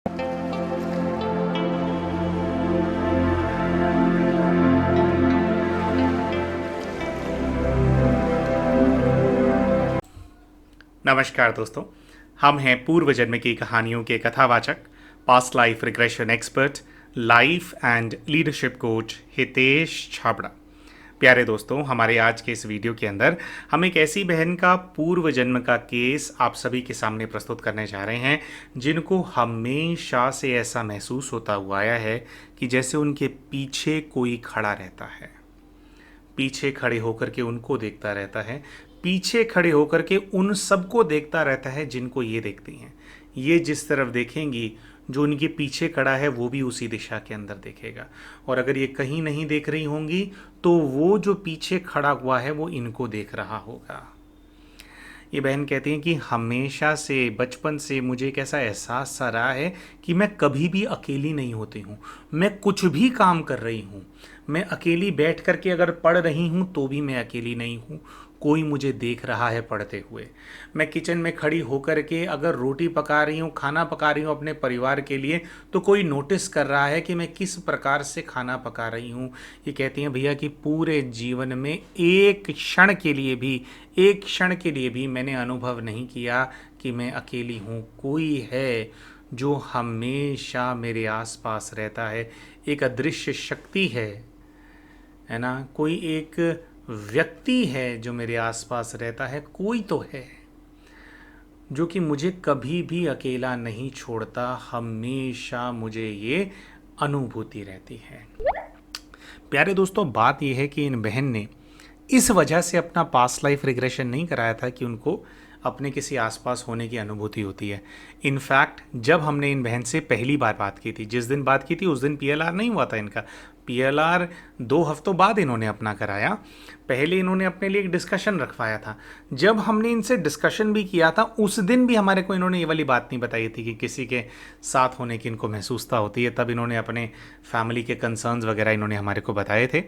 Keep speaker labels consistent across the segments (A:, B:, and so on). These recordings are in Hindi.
A: नमस्कार दोस्तों, हम हैं पूर्व जन्म की कहानियों के कथावाचक, past life regression expert, life and leadership coach Hitesh Chhabra. प्यारे दोस्तों, हमारे आज के इस वीडियो के अंदर हम एक ऐसी बहन का पूर्व जन्म का केस आप सभी के सामने प्रस्तुत करने जा रहे हैं जिनको हमेशा से ऐसा महसूस होता हुआ आया है कि जैसे उनके पीछे कोई खड़ा रहता है, पीछे खड़े होकर के उनको देखता रहता है, पीछे खड़े होकर के उन सबको देखता रहता है जिनको ये देखती हैं। ये जिस तरफ देखेंगी, जो उनके पीछे खड़ा है वो भी उसी दिशा के अंदर देखेगा, और अगर ये कहीं नहीं देख रही होंगी तो वो जो पीछे खड़ा हुआ है वो इनको देख रहा होगा। ये बहन कहती हैं कि हमेशा से, बचपन से मुझे एक ऐसा एहसास सा रहा है कि मैं कभी भी अकेली नहीं होती हूँ। मैं कुछ भी काम कर रही हूँ, मैं अकेली बैठ कर के अगर पढ़ रही हूँ तो भी मैं अकेली नहीं हूँ, कोई मुझे देख रहा है पढ़ते हुए। मैं किचन में खड़ी होकर के अगर रोटी पका रही हूँ, खाना पका रही हूँ अपने परिवार के लिए, तो कोई नोटिस कर रहा है कि मैं किस प्रकार से खाना पका रही हूँ। ये कहती हैं भैया कि पूरे जीवन में एक क्षण के लिए भी मैंने अनुभव नहीं किया कि मैं अकेली हूँ। कोई है जो हमेशा मेरे आसपास रहता है, एक अदृश्य शक्ति है ना, कोई एक व्यक्ति है जो मेरे आसपास रहता है, कोई तो है जो कि मुझे कभी भी अकेला नहीं छोड़ता, हमेशा मुझे ये अनुभूति रहती है। प्यारे दोस्तों, बात यह है कि इन बहन ने इस वजह से अपना पास्ट लाइफ रिग्रेशन नहीं कराया था कि उनको अपने किसी आसपास होने की अनुभूति होती है। इनफैक्ट जब हमने इन बहन से पहली बार बात की थी, जिस दिन बात की थी उस दिन पीएलआर नहीं हुआ था इनका। पीएलआर 2 हफ्तों बाद इन्होंने अपना कराया। पहले इन्होंने अपने लिए एक डिस्कशन रखवाया था। जब हमने इनसे डिस्कशन भी किया था उस दिन भी हमारे को इन्होंने ये वाली बात नहीं बताई थी कि किसी के साथ होने की इनको महसूसता होती है। तब इन्होंने अपने फैमिली के कंसर्न्स वगैरह इन्होंने हमारे को बताए थे।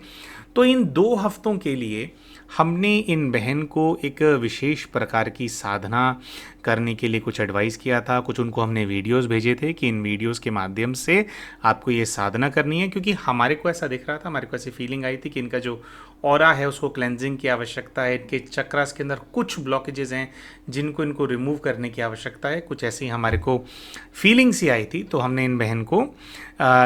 A: तो इन 2 हफ्तों के लिए हमने इन बहन को एक विशेष प्रकार की साधना करने के लिए कुछ एडवाइस किया था। कुछ उनको हमने वीडियोस भेजे थे कि इन वीडियोस के माध्यम से आपको ये साधना करनी है, क्योंकि हमारे को ऐसा दिख रहा था, हमारे को ऐसी फीलिंग आई थी कि इनका जो ऑरा है उसको क्लेंजिंग की आवश्यकता है। इनके चक्रास के अंदर कुछ ब्लॉकेजेस हैं जिनको इनको रिमूव करने की आवश्यकता है। कुछ ऐसी हमारे को फीलिंग सी आई थी। तो हमने इन बहन को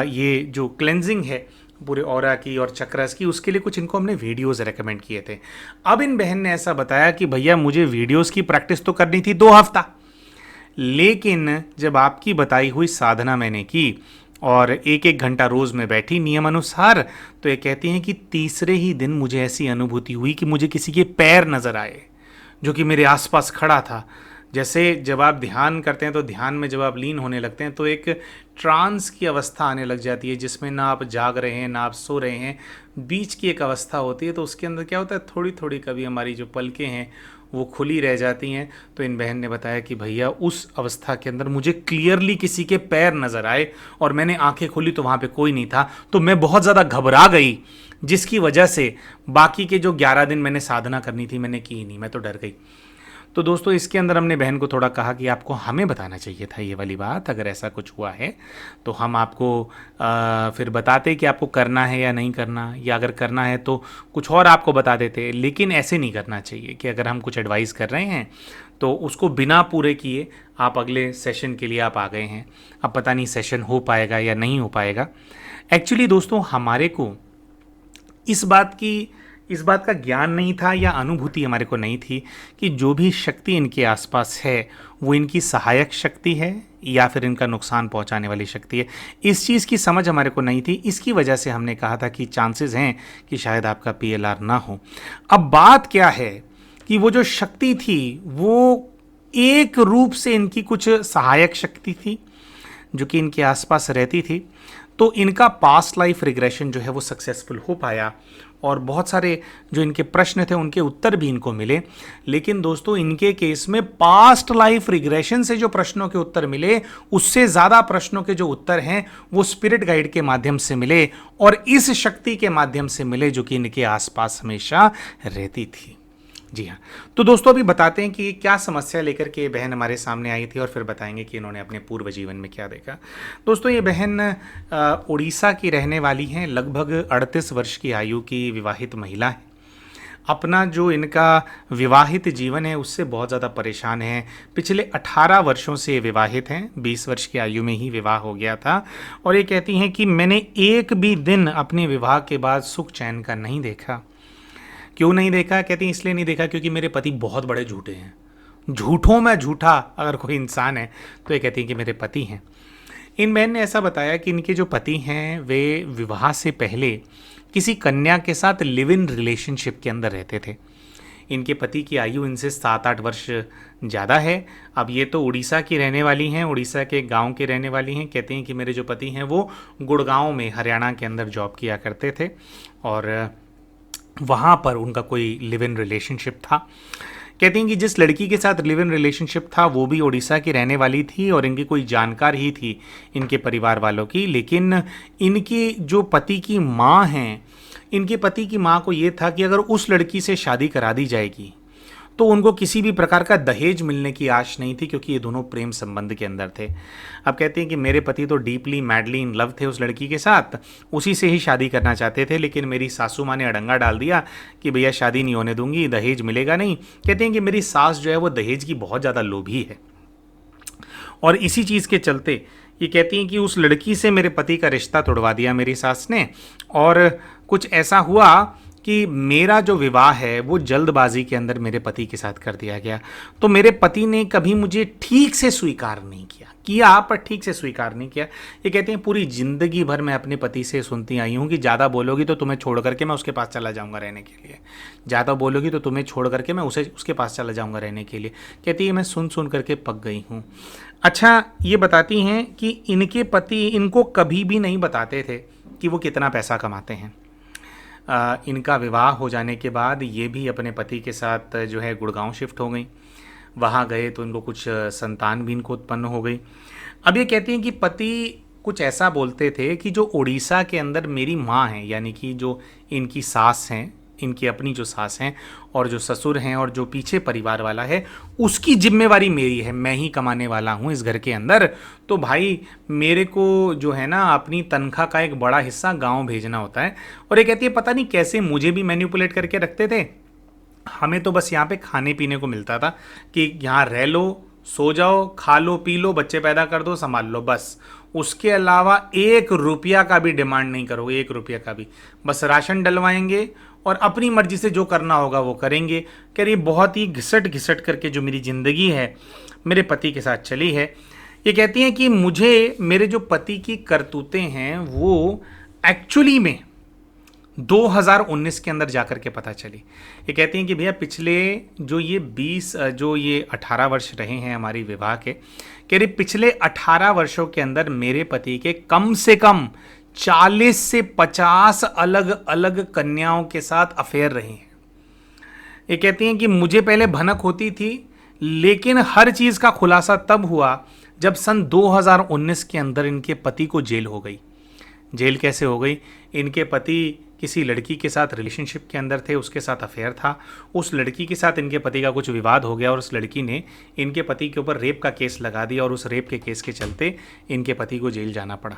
A: ये जो क्लेंजिंग है पूरे ऑरा की और चक्रस की, उसके लिए कुछ इनको हमने वीडियोस रेकमेंड किए थे। अब इन बहन ने ऐसा बताया कि भैया मुझे वीडियोस की प्रैक्टिस तो करनी थी 2 हफ्ता, लेकिन जब आपकी बताई हुई साधना मैंने की और 1-1 घंटा रोज में बैठी नियम अनुसार, तो ये कहती हैं कि तीसरे ही दिन मुझे ऐसी अनुभूति हुई कि मुझे किसी के पैर नजर आए जो कि मेरे आसपास खड़ा था। जैसे जब आप ध्यान करते हैं तो ध्यान में जब आप लीन होने लगते हैं तो एक ट्रांस की अवस्था आने लग जाती है, जिसमें ना आप जाग रहे हैं ना आप सो रहे हैं, बीच की एक अवस्था होती है। तो उसके अंदर क्या होता है, थोड़ी थोड़ी कभी हमारी जो पलकें हैं वो खुली रह जाती हैं। तो इन बहन ने बताया कि भैया उस अवस्था के अंदर मुझे क्लियरली किसी के पैर नज़र आए और मैंने आंखें खोली तो वहाँ पे कोई नहीं था। तो मैं बहुत ज़्यादा घबरा गई, जिसकी वजह से बाकी के जो 11 दिन मैंने साधना करनी थी मैंने की नहीं, मैं तो डर गई। तो दोस्तों, इसके अंदर हमने बहन को थोड़ा कहा कि आपको हमें बताना चाहिए था ये वाली बात। अगर ऐसा कुछ हुआ है तो हम आपको फिर बताते कि आपको करना है या नहीं करना, या अगर करना है तो कुछ और आपको बता देते। लेकिन ऐसे नहीं करना चाहिए कि अगर हम कुछ एडवाइस कर रहे हैं तो उसको बिना पूरे किए आप अगले सेशन के लिए आप आ गए हैं। अब पता नहीं सेशन हो पाएगा या नहीं हो पाएगा। एक्चुअली दोस्तों, हमारे को इस बात का ज्ञान नहीं था या अनुभूति हमारे को नहीं थी कि जो भी शक्ति इनके आसपास है वो इनकी सहायक शक्ति है या फिर इनका नुकसान पहुंचाने वाली शक्ति है। इस चीज़ की समझ हमारे को नहीं थी। इसकी वजह से हमने कहा था कि चांसेस हैं कि शायद आपका पीएलआर ना हो। अब बात क्या है कि वो जो शक्ति थी वो एक रूप से इनकी कुछ सहायक शक्ति थी जो कि इनके आसपास रहती थी। तो इनका पास्ट लाइफ रिग्रेशन जो है वो सक्सेसफुल हो पाया और बहुत सारे जो इनके प्रश्न थे उनके उत्तर भी इनको मिले। लेकिन दोस्तों, इनके केस में पास्ट लाइफ रिग्रेशन से जो प्रश्नों के उत्तर मिले उससे ज़्यादा प्रश्नों के जो उत्तर हैं वो स्पिरिट गाइड के माध्यम से मिले और इस शक्ति के माध्यम से मिले जो कि इनके आसपास हमेशा रहती थी। जी हाँ। तो दोस्तों अभी बताते हैं कि क्या समस्या लेकर के ये बहन हमारे सामने आई थी और फिर बताएंगे कि इन्होंने अपने पूर्व जीवन में क्या देखा। दोस्तों ये बहन उड़ीसा की रहने वाली हैं, लगभग 38 वर्ष की आयु की विवाहित महिला है। अपना जो इनका विवाहित जीवन है उससे बहुत ज़्यादा परेशान हैं। पिछले 18 वर्षों से ये विवाहित हैं, 20 वर्ष की आयु में ही विवाह हो गया था। और ये कहती हैं कि मैंने एक भी दिन अपने विवाह के बाद सुख चैन का नहीं देखा। क्यों नहीं देखा? कहती हैं इसलिए नहीं देखा क्योंकि मेरे पति बहुत बड़े झूठे हैं। झूठों में झूठा अगर कोई इंसान है तो ये कहती हैं कि मेरे पति हैं। इन बहन ने ऐसा बताया कि इनके जो पति हैं वे विवाह से पहले किसी कन्या के साथ लिव इन रिलेशनशिप के अंदर रहते थे। इनके पति की आयु इनसे 7-8 वर्ष ज़्यादा है। अब ये तो उड़ीसा की रहने वाली हैं, उड़ीसा के गांव के रहने वाली हैं। कहते हैं कि मेरे जो पति हैं वो गुड़गांव में हरियाणा के अंदर जॉब किया करते थे और वहाँ पर उनका कोई लिव इन रिलेशनशिप था। कहती हैं कि जिस लड़की के साथ लिव इन रिलेशनशिप था वो भी उड़ीसा की रहने वाली थी और इनकी कोई जानकार ही थी इनके परिवार वालों की। लेकिन इनकी जो पति की माँ हैं, इनके पति की माँ को ये था कि अगर उस लड़की से शादी करा दी जाएगी तो उनको किसी भी प्रकार का दहेज मिलने की आश नहीं थी, क्योंकि ये दोनों प्रेम संबंध के अंदर थे। अब कहते हैं कि मेरे पति तो डीपली मैडली इन लव थे उस लड़की के साथ, उसी से ही शादी करना चाहते थे। लेकिन मेरी सासू माँ ने अड़ंगा डाल दिया कि भैया शादी नहीं होने दूंगी, दहेज मिलेगा नहीं। कहते हैं कि मेरी सास जो है वो दहेज की बहुत ज़्यादा लोभी है और इसी चीज़ के चलते ये कहती हैं कि उस लड़की से मेरे पति का रिश्ता तोड़वा दिया मेरी सास ने। और कुछ ऐसा हुआ कि मेरा जो विवाह है वो जल्दबाजी के अंदर मेरे पति के साथ कर दिया गया। तो मेरे पति ने कभी मुझे ठीक से स्वीकार नहीं किया पर ठीक से स्वीकार नहीं किया। ये कहते हैं पूरी ज़िंदगी भर मैं अपने पति से सुनती आई हूँ कि ज़्यादा बोलोगी तो तुम्हें छोड़ करके मैं उसके पास चला जाऊँगा रहने के लिए, ज़्यादा बोलोगी तो तुम्हें छोड़ करके मैं उसके पास चला जाऊँगा रहने के लिए। कहती है मैं सुन सुन करके पक गई हूँ। अच्छा, ये बताती हैं कि इनके पति इनको कभी भी नहीं बताते थे कि वो कितना पैसा कमाते हैं। इनका विवाह हो जाने के बाद ये भी अपने पति के साथ जो है गुड़गांव शिफ्ट हो गई। वहाँ गए तो इनको कुछ संतान भी इनको उत्पन्न हो गई। अब ये कहती हैं कि पति कुछ ऐसा बोलते थे कि जो उड़ीसा के अंदर मेरी माँ हैं, यानी कि जो इनकी सास हैं, इनकी अपनी जो सास हैं और जो ससुर हैं और जो पीछे परिवार वाला है, उसकी जिम्मेवारी मेरी है, मैं ही कमाने वाला हूँ इस घर के अंदर। तो भाई मेरे को जो है ना अपनी तनख्वाह का एक बड़ा हिस्सा गांव भेजना होता है। और ये कहती है पता नहीं कैसे मुझे भी मैनिपुलेट करके रखते थे। हमें तो बस यहाँ पे खाने पीने को मिलता था कि यहाँ रह लो, सो जाओ, खा लो, पी लो, बच्चे पैदा कर दो, संभाल लो, बस। उसके अलावा 1 रुपया का भी डिमांड नहीं करोगे, 1 रुपया का भी। बस राशन डलवाएंगे और अपनी मर्जी से जो करना होगा वो करेंगे। कह रही बहुत ही घिसट घिसट करके जो मेरी ज़िंदगी है मेरे पति के साथ चली है। ये कहती हैं कि मुझे मेरे जो पति की करतूतें हैं वो एक्चुअली में 2019 के अंदर जाकर के पता चली। ये कहती हैं कि भैया पिछले जो ये 18 वर्ष रहे हैं हमारी विवाह के, कह रही पिछले 18 वर्षों के अंदर मेरे पति के कम से कम 40 से 50 अलग अलग कन्याओं के साथ अफेयर रहे हैं। ये कहती हैं कि मुझे पहले भनक होती थी, लेकिन हर चीज़ का खुलासा तब हुआ जब सन 2019 के अंदर इनके पति को जेल हो गई। जेल कैसे हो गई? इनके पति किसी लड़की के साथ रिलेशनशिप के अंदर थे, उसके साथ अफेयर था। उस लड़की के साथ इनके पति का कुछ विवाद हो गया और उस लड़की ने इनके पति के ऊपर रेप का केस लगा दिया और उस रेप के केस के चलते इनके पति को जेल जाना पड़ा।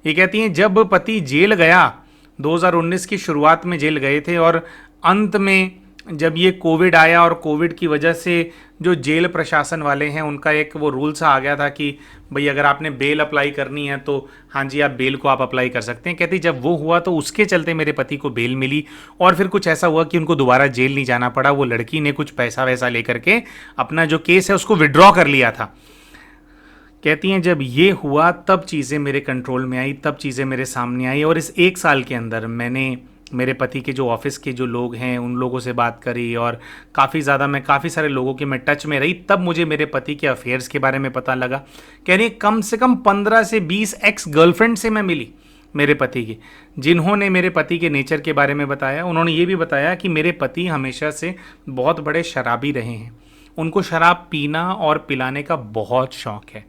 A: ये कहती हैं जब पति जेल गया, 2019 की शुरुआत में जेल गए थे और अंत में जब ये कोविड आया और कोविड की वजह से जो जेल प्रशासन वाले हैं उनका एक वो रूल सा आ गया था कि भाई अगर आपने बेल अप्लाई करनी है तो हाँ जी आप बेल को आप अप्लाई कर सकते हैं। कहती जब वो हुआ तो उसके चलते मेरे पति को बेल मिली और फिर कुछ ऐसा हुआ कि उनको दोबारा जेल नहीं जाना पड़ा। वो लड़की ने कुछ पैसा वैसा लेकर के अपना जो केस है उसको विड्रॉ कर लिया था। कहती हैं जब ये हुआ तब चीज़ें मेरे कंट्रोल में आई, तब चीज़ें मेरे सामने आई और इस 1 साल के अंदर मैंने मेरे पति के जो ऑफिस के जो लोग हैं उन लोगों से बात करी और काफ़ी सारे लोगों के मैं टच में रही। तब मुझे मेरे पति के अफेयर्स के बारे में पता लगा। कह रही कम से कम 15 से 20 एक्स गर्लफ्रेंड से मैं मिली मेरे पति की, जिन्होंने मेरे पति के नेचर के बारे में बताया। उन्होंने ये भी बताया कि मेरे पति हमेशा से बहुत बड़े शराबी रहे हैं, उनको शराब पीना और पिलाने का बहुत शौक़ है।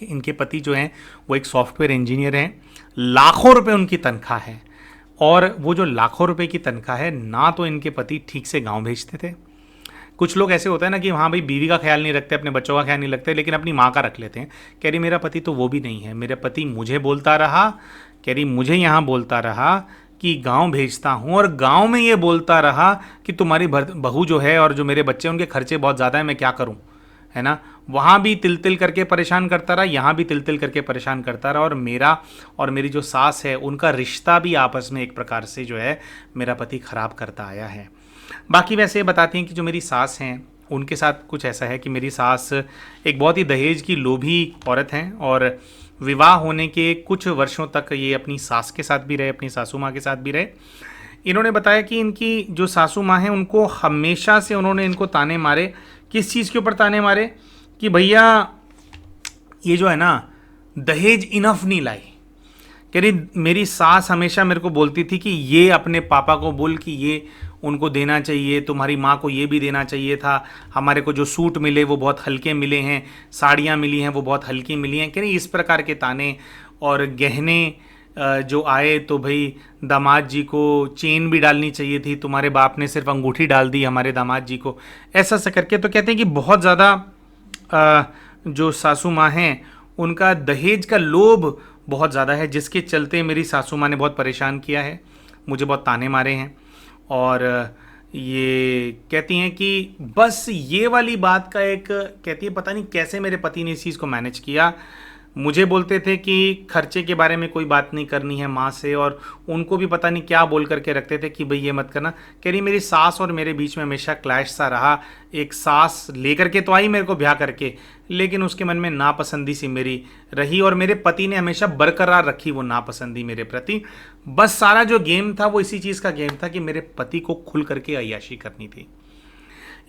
A: इनके पति जो हैं वो एक सॉफ्टवेयर इंजीनियर हैं, लाखों रुपए उनकी तनख्वाह है और वो जो लाखों रुपए की तनख्वाह है, ना तो इनके पति ठीक से गांव भेजते थे। कुछ लोग ऐसे होते हैं ना कि हाँ भाई, बीवी का ख्याल नहीं रखते, अपने बच्चों का ख्याल नहीं रखते, लेकिन अपनी माँ का रख लेते हैं। कह रही मेरा पति तो वो भी नहीं है, मेरा पति मुझे बोलता रहा, कह रही मुझे यहाँ बोलता रहा कि गांव भेजता हूँ, और गांव में ये बोलता रहा कि तुम्हारी बहू जो है और जो मेरे बच्चे उनके खर्चे बहुत ज़्यादा है, मैं क्या करूँ, है ना। वहाँ भी तिल तिल करके परेशान करता रहा, यहाँ भी तिल तिल करके परेशान करता रहा, और मेरा और मेरी जो सास है उनका रिश्ता भी आपस में एक प्रकार से जो है मेरा पति ख़राब करता आया है। बाकी वैसे बताती हैं कि जो मेरी सास हैं उनके साथ कुछ ऐसा है कि मेरी सास एक बहुत ही दहेज की लोभी औरत हैं, और विवाह होने के कुछ वर्षों तक ये अपनी सास के साथ भी रहे, अपनी सासू माँ के साथ भी रहे। इन्होंने बताया कि इनकी जो सासू माँ हैं उनको हमेशा से उन्होंने इनको ताने मारे। किस चीज़ के ऊपर ताने मारे? कि भैया ये जो है ना, दहेज इनफ नहीं लाई। कह रही मेरी सास हमेशा मेरे को बोलती थी कि ये अपने पापा को बोल कि ये उनको देना चाहिए, तुम्हारी माँ को ये भी देना चाहिए था, हमारे को जो सूट मिले वो बहुत हल्के मिले हैं, साड़ियाँ मिली हैं वो बहुत हल्की मिली हैं। कह रही इस प्रकार के ताने, और गहने जो आए तो भाई दामाद जी को चेन भी डालनी चाहिए थी, तुम्हारे बाप ने सिर्फ अंगूठी डाल दी हमारे दामाद जी को, ऐसा सा करके। तो कहते हैं कि बहुत ज़्यादा जो सासू माँ हैं उनका दहेज का लोभ बहुत ज़्यादा है, जिसके चलते मेरी सासू माँ ने बहुत परेशान किया है, मुझे बहुत ताने मारे हैं। और ये कहती हैं कि बस ये वाली बात का एक, कहती है पता नहीं कैसे मेरे पति ने इस चीज़ को मैनेज किया। मुझे बोलते थे कि खर्चे के बारे में कोई बात नहीं करनी है माँ से, और उनको भी पता नहीं क्या बोल करके रखते थे कि भाई ये मत करना। कह रही मेरी सास और मेरे बीच में हमेशा क्लैश सा रहा। एक सास लेकर के तो आई मेरे को ब्याह करके, लेकिन उसके मन में नापसंदी सी मेरी रही, और मेरे पति ने हमेशा बरकरार रखी वो नापसंदी मेरे प्रति। बस सारा जो गेम था वो इसी चीज़ का गेम था कि मेरे पति को खुल करके अय्याशी करनी थी।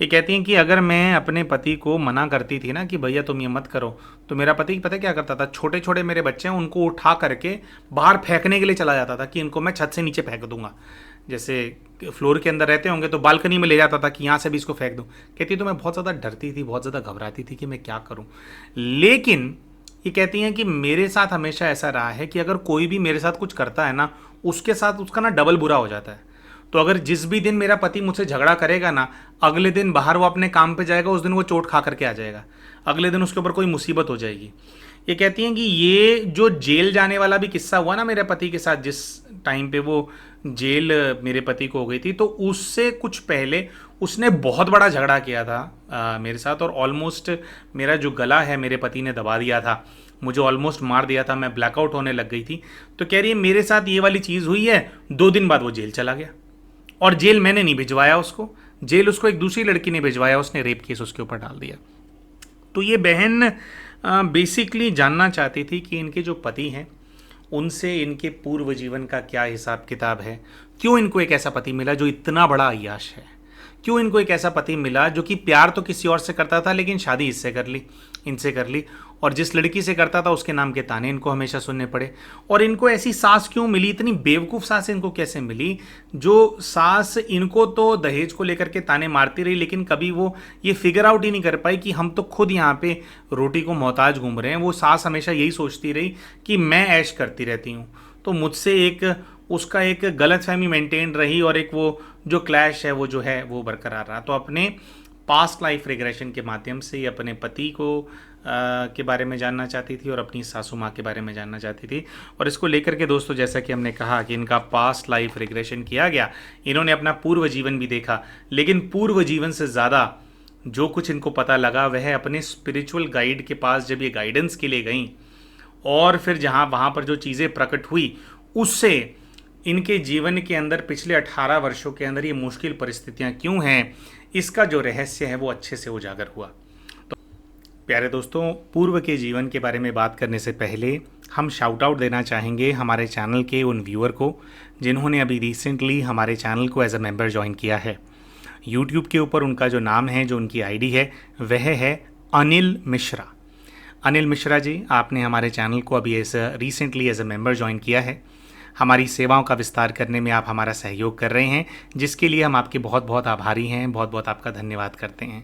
A: ये कहती हैं कि अगर मैं अपने पति को मना करती थी ना कि भैया तुम ये मत करो, तो मेरा पति पता क्या करता था, छोटे छोटे मेरे बच्चे हैं उनको उठा करके बाहर फेंकने के लिए चला जाता था कि इनको मैं छत से नीचे फेंक दूंगा। जैसे फ्लोर के अंदर रहते होंगे तो बालकनी में ले जाता था कि यहाँ से भी इसको फेंक दूँ। कहती तो मैं बहुत ज़्यादा डरती थी, बहुत ज़्यादा घबराती थी कि मैं क्या करूँ। लेकिन ये कहती हैं कि मेरे साथ हमेशा ऐसा रहा है कि अगर कोई भी मेरे साथ कुछ करता है ना, उसके साथ उसका ना डबल बुरा हो जाता है। तो अगर जिस भी दिन मेरा पति मुझसे झगड़ा करेगा ना, अगले दिन बाहर वो अपने काम पे जाएगा, उस दिन वो चोट खा करके आ जाएगा, अगले दिन उसके ऊपर कोई मुसीबत हो जाएगी। ये कहती हैं कि ये जो जेल जाने वाला भी किस्सा हुआ ना मेरे पति के साथ, जिस टाइम पे वो जेल मेरे पति को हो गई थी, तो उससे कुछ पहले उसने बहुत बड़ा झगड़ा किया था मेरे साथ, और ऑलमोस्ट मेरा जो गला है मेरे पति ने दबा दिया था, मुझे ऑलमोस्ट मार दिया था, मैं ब्लैकआउट होने लग गई थी। तो कह रही है मेरे साथ ये वाली चीज़ हुई है, 2 दिन बाद वो जेल चला गया, और जेल मैंने नहीं भिजवाया उसको, जेल उसको एक दूसरी लड़की ने भिजवाया, उसने रेप केस उसके ऊपर डाल दिया। तो ये बहन बेसिकली जानना चाहती थी कि इनके जो पति हैं उनसे इनके पूर्व जीवन का क्या हिसाब किताब है, क्यों इनको एक ऐसा पति मिला जो इतना बड़ा अय्याश है, क्यों इनको एक ऐसा पति मिला जो कि प्यार तो किसी और से करता था लेकिन शादी इससे कर ली, इनसे कर ली, और जिस लड़की से करता था उसके नाम के ताने इनको हमेशा सुनने पड़े। और इनको ऐसी सास क्यों मिली, इतनी बेवकूफ़ सास इनको कैसे मिली, जो सास इनको तो दहेज को लेकर के ताने मारती रही, लेकिन कभी वो ये फिगर आउट ही नहीं कर पाई कि हम तो खुद यहाँ पे रोटी को मोहताज घूम रहे हैं। वो सास हमेशा यही सोचती रही कि मैं ऐश करती रहती हूँ, तो मुझसे एक उसका एक गलतफहमी मेंटेन रही, और एक वो जो क्लैश है वो जो है वो बरकरार रहा। तो अपने पास्ट लाइफ रिग्रेशन के माध्यम से अपने पति को के बारे में जानना चाहती थी और अपनी सासू माँ के बारे में जानना चाहती थी। और इसको लेकर के दोस्तों, जैसा कि हमने कहा कि इनका पास्ट लाइफ रिग्रेशन किया गया, इन्होंने अपना पूर्व जीवन भी देखा, लेकिन पूर्व जीवन से ज़्यादा जो कुछ इनको पता लगा वह अपने स्पिरिचुअल गाइड के पास जब ये गाइडेंस के लिए गई, और फिर जहाँ वहाँ पर जो चीज़ें प्रकट हुई उससे इनके जीवन के अंदर पिछले 18 वर्षों के अंदर ये मुश्किल परिस्थितियाँ क्यों हैं, इसका जो रहस्य है वो अच्छे से उजागर हुआ। तो प्यारे दोस्तों, पूर्व के जीवन के बारे में बात करने से पहले हम शाउट आउट देना चाहेंगे हमारे चैनल के उन व्यूअर को जिन्होंने अभी रिसेंटली हमारे चैनल को एज अ मेंबर ज्वाइन किया है। यूट्यूब के ऊपर उनका जो नाम है, जो उनकी आईडी है, वह है अनिल मिश्रा। अनिल मिश्रा जी, आपने हमारे चैनल को अभी recently as a member join किया है। हमारी सेवाओं का विस्तार करने में आप हमारा सहयोग कर रहे हैं, जिसके लिए हम आपके बहुत बहुत आभारी हैं, बहुत बहुत आपका धन्यवाद करते हैं।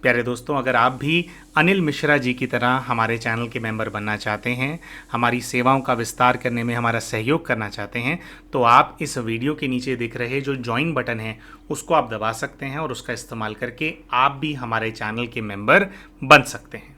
A: प्यारे दोस्तों, अगर आप भी अनिल मिश्रा जी की तरह हमारे चैनल के मेंबर बनना चाहते हैं, हमारी सेवाओं का विस्तार करने में हमारा सहयोग करना चाहते हैं, तो आप इस वीडियो के नीचे दिख रहे जो ज्वाइन बटन है उसको आप दबा सकते हैं और उसका इस्तेमाल करके आप भी हमारे चैनल के मेंबर बन सकते हैं।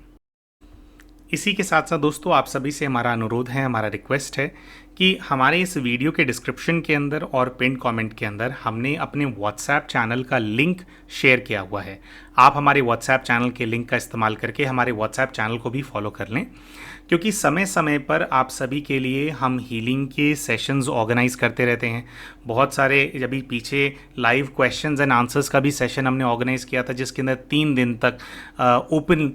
A: इसी के साथ साथ दोस्तों, आप सभी से हमारा अनुरोध है, हमारा रिक्वेस्ट है कि हमारे इस वीडियो के डिस्क्रिप्शन के अंदर और पिन कमेंट के अंदर हमने अपने व्हाट्सएप चैनल का लिंक शेयर किया हुआ है। आप हमारे व्हाट्सएप चैनल के लिंक का इस्तेमाल करके हमारे व्हाट्सएप चैनल को भी फॉलो कर लें, क्योंकि समय समय पर आप सभी के लिए हम हीलिंग के सेशंस ऑर्गेनाइज करते रहते हैं। बहुत सारे अभी पीछे लाइव क्वेश्चंस एंड आंसर्स का भी सेशन हमने ऑर्गेनाइज किया था, जिसके अंदर 3 दिन तक ओपन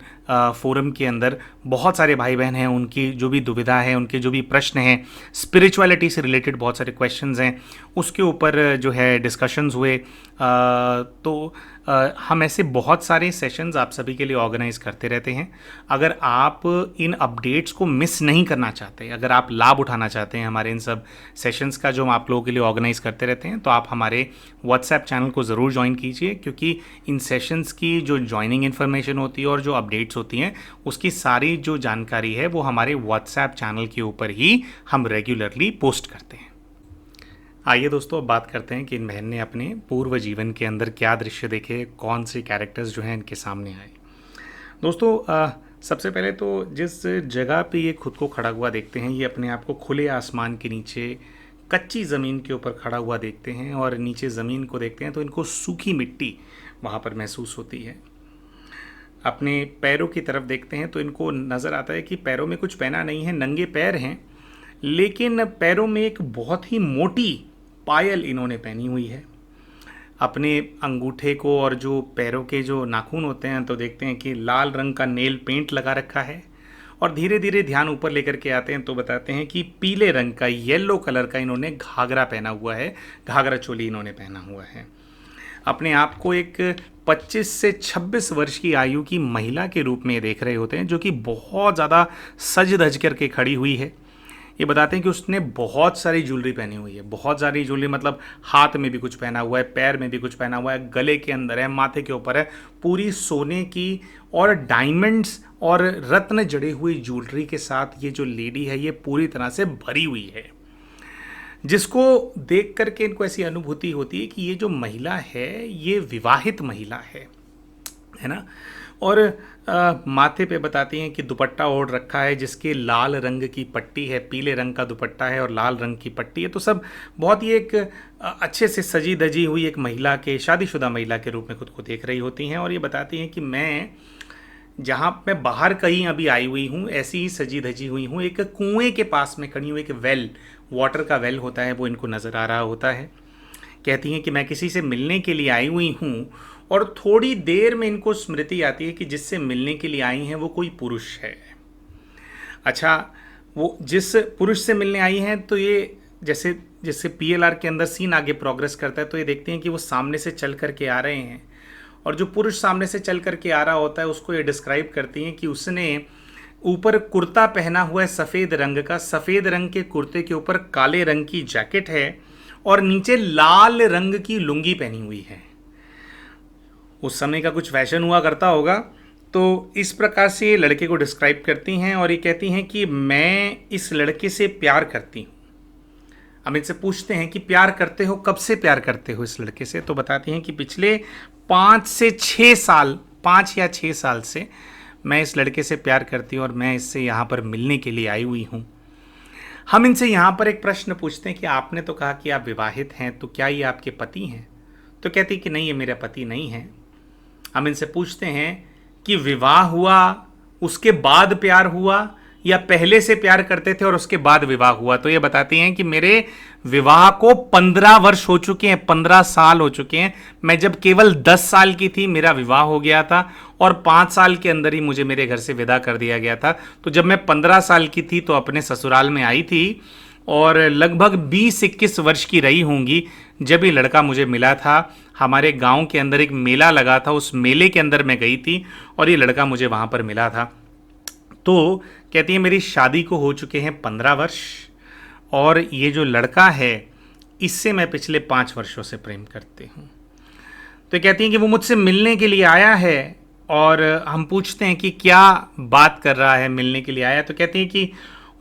A: फोरम के अंदर बहुत सारे भाई बहन हैं, उनकी जो भी दुविधा है, उनके जो भी प्रश्न हैं, स्पिरिचुअलिटी से रिलेटेड बहुत सारे क्वेश्चंस हैं, उसके ऊपर जो है डिस्कशंस हुए। तो हम ऐसे बहुत सारे सेशंस आप सभी के लिए ऑर्गेनाइज करते रहते हैं। अगर आप इन अपडेट्स को मिस नहीं करना चाहते, अगर आप लाभ उठाना चाहते हैं हमारे इन सब सेशंस का जो हम आप लोगों के लिए ऑर्गेनाइज करते रहते हैं, तो आप हमारे व्हाट्सएप चैनल को ज़रूर ज्वाइन कीजिए, क्योंकि इन सेशंस की जो ज्वाइनिंग इन्फॉर्मेशन होती है और जो अपडेट्स होती हैं, उसकी सारी जो जानकारी है वो हमारे व्हाट्सएप चैनल के ऊपर ही हम रेगुलरली पोस्ट करते हैं। आइए दोस्तों, अब बात करते हैं कि इन बहन ने अपने पूर्व जीवन के अंदर क्या दृश्य देखे, कौन से कैरेक्टर्स जो हैं इनके सामने आए। दोस्तों, सबसे पहले तो जिस जगह पे ये खुद को खड़ा हुआ देखते हैं, ये अपने आप को खुले आसमान के नीचे कच्ची ज़मीन के ऊपर खड़ा हुआ देखते हैं और नीचे ज़मीन को देखते हैं तो इनको सूखी मिट्टी वहाँ पर महसूस होती है। अपने पैरों की तरफ देखते हैं तो इनको नज़र आता है कि पैरों में कुछ पहना नहीं है, नंगे पैर हैं, लेकिन पैरों में एक बहुत ही मोटी पायल इन्होंने पहनी हुई है। अपने अंगूठे को और जो पैरों के जो नाखून होते हैं तो देखते हैं कि लाल रंग का नेल पेंट लगा रखा है, और धीरे धीरे ध्यान ऊपर लेकर के आते हैं तो बताते हैं कि पीले रंग का, येलो कलर का इन्होंने घाघरा पहना हुआ है, घाघरा चोली इन्होंने पहना हुआ है। अपने आप को एक 25 से 26 वर्ष की आयु की महिला के रूप में देख रहे होते हैं, जो कि बहुत ज़्यादा सज धज करके खड़ी हुई है। ये बताते हैं कि उसने बहुत सारी ज्वेलरी पहनी हुई है, बहुत सारी ज्वेलरी, मतलब हाथ में भी कुछ पहना हुआ है, पैर में भी कुछ पहना हुआ है, गले के अंदर है, माथे के ऊपर है, पूरी सोने की और डायमंड्स और रत्न जड़े हुई ज्वेलरी के साथ ये जो लेडी है ये पूरी तरह से भरी हुई है, जिसको देख करके इनको ऐसी अनुभूति होती है कि ये जो महिला है ये विवाहित महिला है ना। और माथे पे बताती हैं कि दुपट्टा ओढ़ रखा है, जिसके लाल रंग की पट्टी है, पीले रंग का दुपट्टा है और लाल रंग की पट्टी है। तो सब बहुत ही एक अच्छे से सजी धजी हुई एक महिला के, शादीशुदा महिला के रूप में खुद को देख रही होती हैं। और ये बताती हैं कि मैं बाहर कहीं अभी आई हुई हूँ, ऐसी ही सजी धजी हुई हूँ, एक कुएं के पास में खड़ी हूँ, एक वेल, वाटर का वेल होता है वो इनको नज़र आ रहा होता है। कहती हैं कि मैं किसी से मिलने के लिए आई हुई हूँ, और थोड़ी देर में इनको स्मृति आती है कि जिससे मिलने के लिए आई हैं वो कोई पुरुष है। अच्छा, वो जिस पुरुष से मिलने आई हैं, तो ये जैसे जैसे PLR के अंदर सीन आगे प्रोग्रेस करता है तो ये देखते हैं कि वो सामने से चल करके आ रहे हैं, और जो पुरुष सामने से चल करके आ रहा होता है उसको ये डिस्क्राइब करती हैं कि उसने ऊपर कुर्ता पहना हुआ है सफ़ेद रंग का, सफ़ेद रंग के कुर्ते के ऊपर काले रंग की जैकेट है और नीचे लाल रंग की लुंगी पहनी हुई है। उस समय का कुछ फैशन हुआ करता होगा। तो इस प्रकार से ये लड़के को डिस्क्राइब करती हैं और ये कहती हैं कि मैं इस लड़के से प्यार करती हूँ। हम इनसे पूछते हैं कि प्यार करते हो, कब से प्यार करते हो इस लड़के से, तो बताती हैं कि पिछले 5 से 6 साल, 5 या 6 साल से मैं इस लड़के से प्यार करती हूँ और मैं इससे यहाँ पर मिलने के लिए आई हुई हूँ। हम इनसे यहाँ पर एक प्रश्न पूछते हैं कि आपने तो कहा कि आप विवाहित हैं, तो क्या ये आपके पति हैं? तो कहती कि नहीं, ये मेरा पति नहीं है। हम इनसे पूछते हैं कि विवाह हुआ, उसके बाद प्यार हुआ, या पहले से प्यार करते थे और उसके बाद विवाह हुआ? तो ये बताती हैं कि मेरे विवाह को 15 वर्ष हो चुके हैं, 15 साल हो चुके हैं। मैं जब केवल 10 साल की थी मेरा विवाह हो गया था, और 5 साल के अंदर ही मुझे मेरे घर से विदा कर दिया गया था। तो जब मैं 15 साल की थी तो अपने ससुराल में आई थी, और लगभग 20-21 वर्ष की रही होंगी जब ये लड़का मुझे मिला था। हमारे गांव के अंदर एक मेला लगा था, उस मेले के अंदर मैं गई थी और ये लड़का मुझे वहाँ पर मिला था। तो कहती है मेरी शादी को हो चुके हैं 15 वर्ष, और ये जो लड़का है इससे मैं पिछले 5 वर्षों से प्रेम करती हूँ। तो कहती हैं कि वो मुझसे मिलने के लिए आया है और हम पूछते हैं कि क्या बात कर रहा है, मिलने के लिए आया। तो कहते हैं कि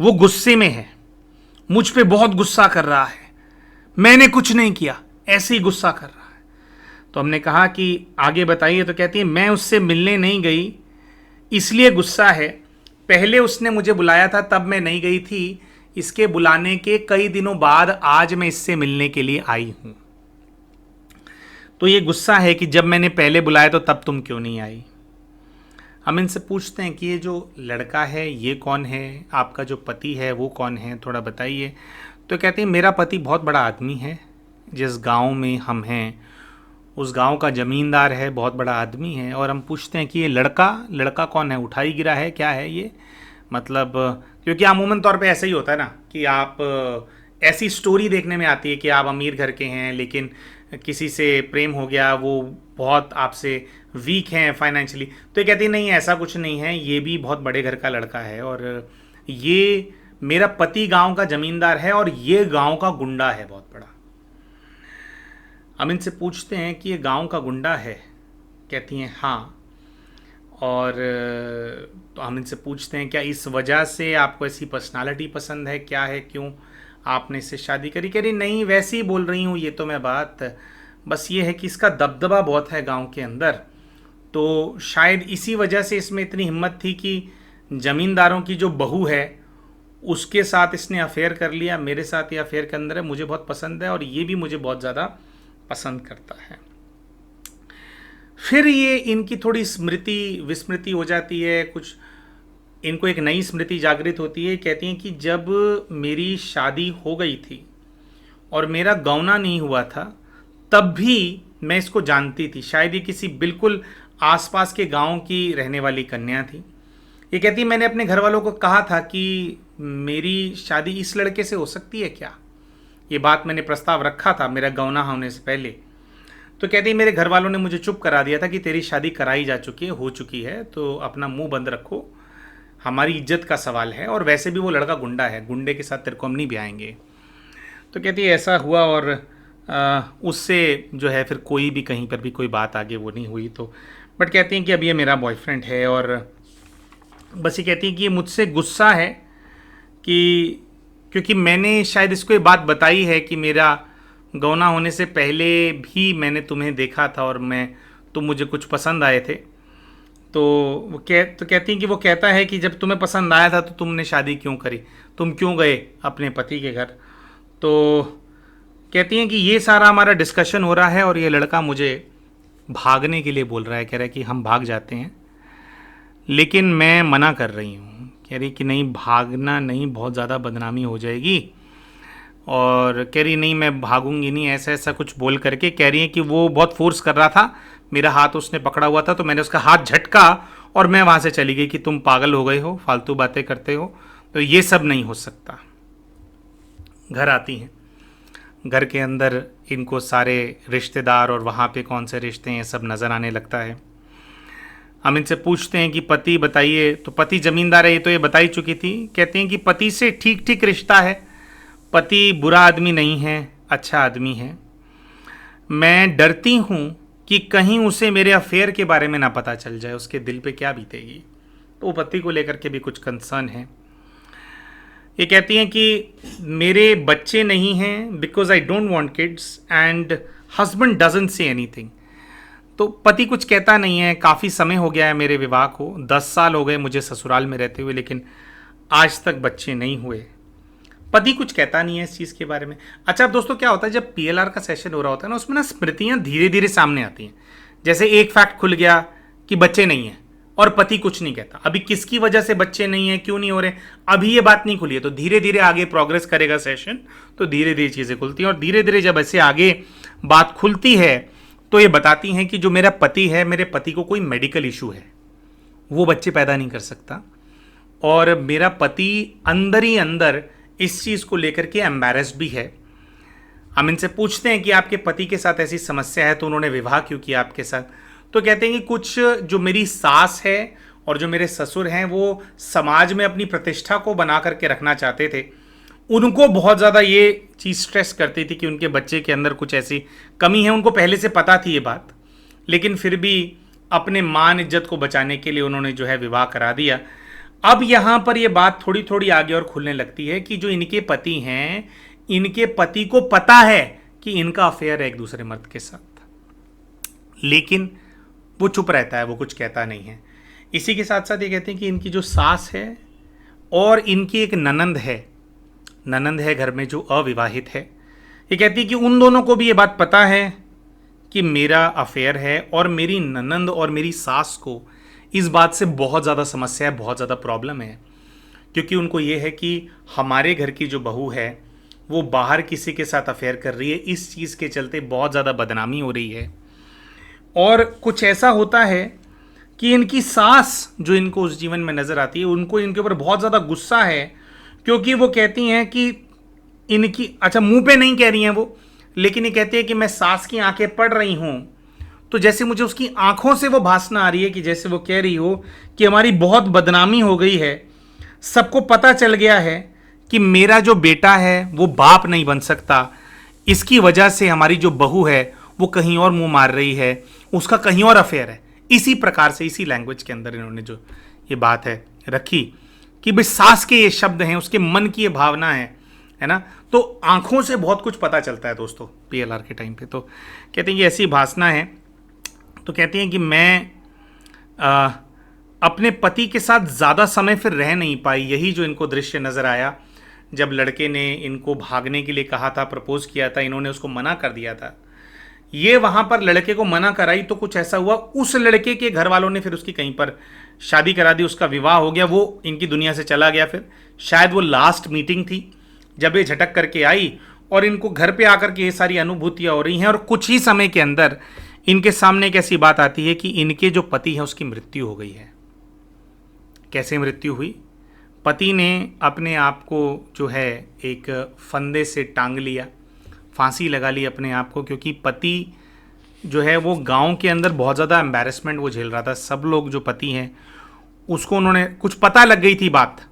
A: वो गुस्से में है, मुझ पे बहुत गुस्सा कर रहा है, मैंने कुछ नहीं किया, ऐसे ही गुस्सा कर रहा है। तो हमने कहा कि आगे बताइए। तो कहती है मैं उससे मिलने नहीं गई इसलिए गुस्सा है, पहले उसने मुझे बुलाया था तब मैं नहीं गई थी, इसके बुलाने के कई दिनों बाद आज मैं इससे मिलने के लिए आई हूं। तो ये गुस्सा है कि जब मैंने पहले बुलाया तो तब तुम क्यों नहीं आई। हम इनसे पूछते हैं कि ये जो लड़का है ये कौन है, आपका जो पति है वो कौन है, थोड़ा बताइए। तो कहते हैं मेरा पति बहुत बड़ा आदमी है, जिस गांव में हम हैं उस गांव का ज़मींदार है, बहुत बड़ा आदमी है। और हम पूछते हैं कि ये लड़का कौन है, उठाई गिरा है, क्या है ये, मतलब क्योंकि अमूमन तौर पे ऐसा ही होता है ना कि आप ऐसी स्टोरी देखने में आती है कि आप अमीर घर के हैं लेकिन किसी से प्रेम हो गया, वो बहुत आपसे वीक हैं फाइनेंशियली। तो ये कहती है नहीं ऐसा कुछ नहीं है, ये भी बहुत बड़े घर का लड़का है और ये मेरा पति गांव का ज़मींदार है और ये गांव का गुंडा है बहुत बड़ा। हम इनसे पूछते हैं कि ये गांव का गुंडा है, कहती हैं हाँ। और तो हम इनसे पूछते हैं क्या इस वजह से आपको ऐसी पर्सनालिटी पसंद है, क्या है, क्यों आपने इससे शादी करी। कह रही नहीं वैसे ही बोल रही हूँ ये तो मैं बात, बस ये है कि इसका दबदबा बहुत है गांव के अंदर, तो शायद इसी वजह से इसमें इतनी हिम्मत थी कि ज़मींदारों की जो बहू है उसके साथ इसने अफेयर कर लिया, मेरे साथ ये अफेयर के अंदर है, मुझे बहुत पसंद है और ये भी मुझे बहुत ज़्यादा पसंद करता है। फिर ये इनकी थोड़ी स्मृति विस्मृति हो जाती है, कुछ इनको एक नई स्मृति जागृत होती है। कहती हैं कि जब मेरी शादी हो गई थी और मेरा गौना नहीं हुआ था तब भी मैं इसको जानती थी, शायद ये किसी बिल्कुल आसपास के गांव की रहने वाली कन्या थी। ये कहती मैंने अपने घर वालों को कहा था कि मेरी शादी इस लड़के से हो सकती है क्या, ये बात मैंने प्रस्ताव रखा था मेरा गौना होने से पहले। तो कहती मेरे घर वालों ने मुझे चुप करा दिया था कि तेरी शादी कराई जा चुकी है, हो चुकी है, तो अपना मुंह बंद रखो, हमारी इज्जत का सवाल है और वैसे भी वो लड़का गुंडा है, गुंडे के साथ तेरे को हम नहीं ब्याएंगे। तो कहती है ऐसा हुआ और उससे जो है फिर कोई भी कहीं पर भी कोई बात आगे वो नहीं हुई। तो बट कहती हैं कि अब ये मेरा बॉयफ्रेंड है और बस ये कहती हैं कि ये मुझसे गुस्सा है कि क्योंकि मैंने शायद इसको ये बात बताई है कि मेरा गौना होने से पहले भी मैंने तुम्हें देखा था और तुम मुझे कुछ पसंद आए थे। तो कहती हैं कि वो कहता है कि जब तुम्हें पसंद आया था तो तुमने शादी क्यों करी, तुम क्यों गए अपने पति के घर। तो कहती हैं कि ये सारा हमारा डिस्कशन हो रहा है और ये लड़का मुझे भागने के लिए बोल रहा है, कह रहा है कि हम भाग जाते हैं, लेकिन मैं मना कर रही हूँ, कह रही कि नहीं भागना नहीं, बहुत ज़्यादा बदनामी हो जाएगी। और कह रही नहीं मैं भागूंगी नहीं, ऐसा ऐसा कुछ बोल करके कह रही है कि वो बहुत फोर्स कर रहा था, मेरा हाथ उसने पकड़ा हुआ था तो मैंने उसका हाथ झटका और मैं वहाँ से चली गई कि तुम पागल हो गए हो, फालतू बातें करते हो, तो ये सब नहीं हो सकता। घर आती हैं, घर के अंदर इनको सारे रिश्तेदार और वहाँ पे कौन से रिश्ते हैं सब नज़र आने लगता है। हम इनसे पूछते हैं कि पति बताइए, तो पति ज़मींदार है ये तो ये बता ही चुकी थी। कहते हैं कि पति से ठीक ठीक रिश्ता है, पति बुरा आदमी नहीं है, अच्छा आदमी है। मैं डरती हूँ कि कहीं उसे मेरे अफेयर के बारे में ना पता चल जाए, उसके दिल पे क्या बीतेगी, तो वो पति को लेकर के भी कुछ कंसर्न है। ये कहती हैं कि मेरे बच्चे नहीं हैं because I don't want kids and husband doesn't say anything. तो पति कुछ कहता नहीं है, काफ़ी समय हो गया है मेरे विवाह को, 10 साल हो गए मुझे ससुराल में रहते हुए, लेकिन आज तक बच्चे नहीं हुए। पति कुछ कहता नहीं है इस चीज़ के बारे में। अच्छा अब दोस्तों क्या होता है, जब पीएलआर का सेशन हो रहा होता है ना, उसमें ना स्मृतियाँ धीरे धीरे सामने आती हैं। जैसे एक फैक्ट खुल गया कि बच्चे नहीं हैं और पति कुछ नहीं कहता, अभी किसकी वजह से बच्चे नहीं हैं, क्यों नहीं हो रहे, अभी ये बात नहीं खुली है। तो धीरे धीरे आगे प्रोग्रेस करेगा सेशन, तो धीरे धीरे चीज़ें खुलती हैं और धीरे धीरे जब ऐसे आगे बात खुलती है तो ये बताती हैं कि जो मेरा पति है, मेरे पति को कोई मेडिकल इशू है, वो बच्चे पैदा नहीं कर सकता और मेरा पति अंदर ही अंदर इस चीज़ को लेकर के एम्बैरेस्ड भी है। हम इनसे पूछते हैं कि आपके पति के साथ ऐसी समस्या है तो उन्होंने विवाह क्यों किया आपके साथ। तो कहते हैं कि कुछ जो मेरी सास है और जो मेरे ससुर हैं वो समाज में अपनी प्रतिष्ठा को बना करके रखना चाहते थे, उनको बहुत ज़्यादा ये चीज़ स्ट्रेस करती थी कि उनके बच्चे के अंदर कुछ ऐसी कमी है। उनको पहले से पता थी ये बात, लेकिन फिर भी अपने मान इज्जत को बचाने के लिए उन्होंने जो है विवाह करा दिया। अब यहां पर ये बात थोड़ी थोड़ी आगे और खुलने लगती है कि जो इनके पति हैं, इनके पति को पता है कि इनका अफेयर है एक दूसरे मर्द के साथ, लेकिन वो चुप रहता है, वो कुछ कहता नहीं है। इसी के साथ साथ ये कहते हैं कि इनकी जो सास है और इनकी एक ननंद है घर में जो अविवाहित है, ये कहती है कि उन दोनों को भी ये बात पता है कि मेरा अफेयर है, और मेरी ननंद और मेरी सास को इस बात से बहुत ज़्यादा समस्या है, बहुत ज़्यादा प्रॉब्लम है, क्योंकि उनको ये है कि हमारे घर की जो बहू है वो बाहर किसी के साथ अफेयर कर रही है। इस चीज़ के चलते बहुत ज़्यादा बदनामी हो रही है। और कुछ ऐसा होता है कि इनकी सास जो इनको उस जीवन में नज़र आती है, उनको इनके ऊपर बहुत ज़्यादा गुस्सा है, क्योंकि वो कहती हैं कि इनकी, अच्छा मुंह पे नहीं कह रही हैं वो, लेकिन ये कहती है कि मैं सास की आंखें पढ़ रही हूँ, तो जैसे मुझे उसकी आंखों से वो भासना आ रही है कि जैसे वो कह रही हो कि हमारी बहुत बदनामी हो गई है, सबको पता चल गया है कि मेरा जो बेटा है वो बाप नहीं बन सकता, इसकी वजह से हमारी जो बहू है वो कहीं और मुंह मार रही है, उसका कहीं और अफेयर है। इसी प्रकार से, इसी लैंग्वेज के अंदर इन्होंने जो ये बात है रखी कि भाई सास के ये शब्द हैं, उसके मन की ये भावना है ना, तो आंखों से बहुत कुछ पता चलता है दोस्तों पीएलआर के टाइम पे। तो कहते हैं कि ऐसी भासना है, तो कहती हैं कि मैं अपने पति के साथ ज़्यादा समय फिर रह नहीं पाई। यही जो इनको दृश्य नज़र आया, जब लड़के ने इनको भागने के लिए कहा था, प्रपोज किया था, इन्होंने उसको मना कर दिया था। ये वहाँ पर लड़के को मना कराई तो कुछ ऐसा हुआ, उस लड़के के घर वालों ने फिर उसकी कहीं पर शादी करा दी, उसका विवाह हो गया, वो इनकी दुनिया से चला गया। फिर शायद वो लास्ट मीटिंग थी जब ये झटक करके आई और इनको घर पे आकर के ये सारी अनुभूतियाँ हो रही हैं, और कुछ ही समय के अंदर इनके सामने एक ऐसी बात आती है कि इनके जो पति हैं उसकी मृत्यु हो गई है। कैसे मृत्यु हुई? पति ने अपने आप को जो है एक फंदे से टांग लिया, फांसी लगा ली अपने आप को, क्योंकि पति जो है वो गांव के अंदर बहुत ज़्यादा एम्बैरेसमेंट वो झेल रहा था। सब लोग जो पति हैं उसको उन्होंने, कुछ पता लग गई थी बात,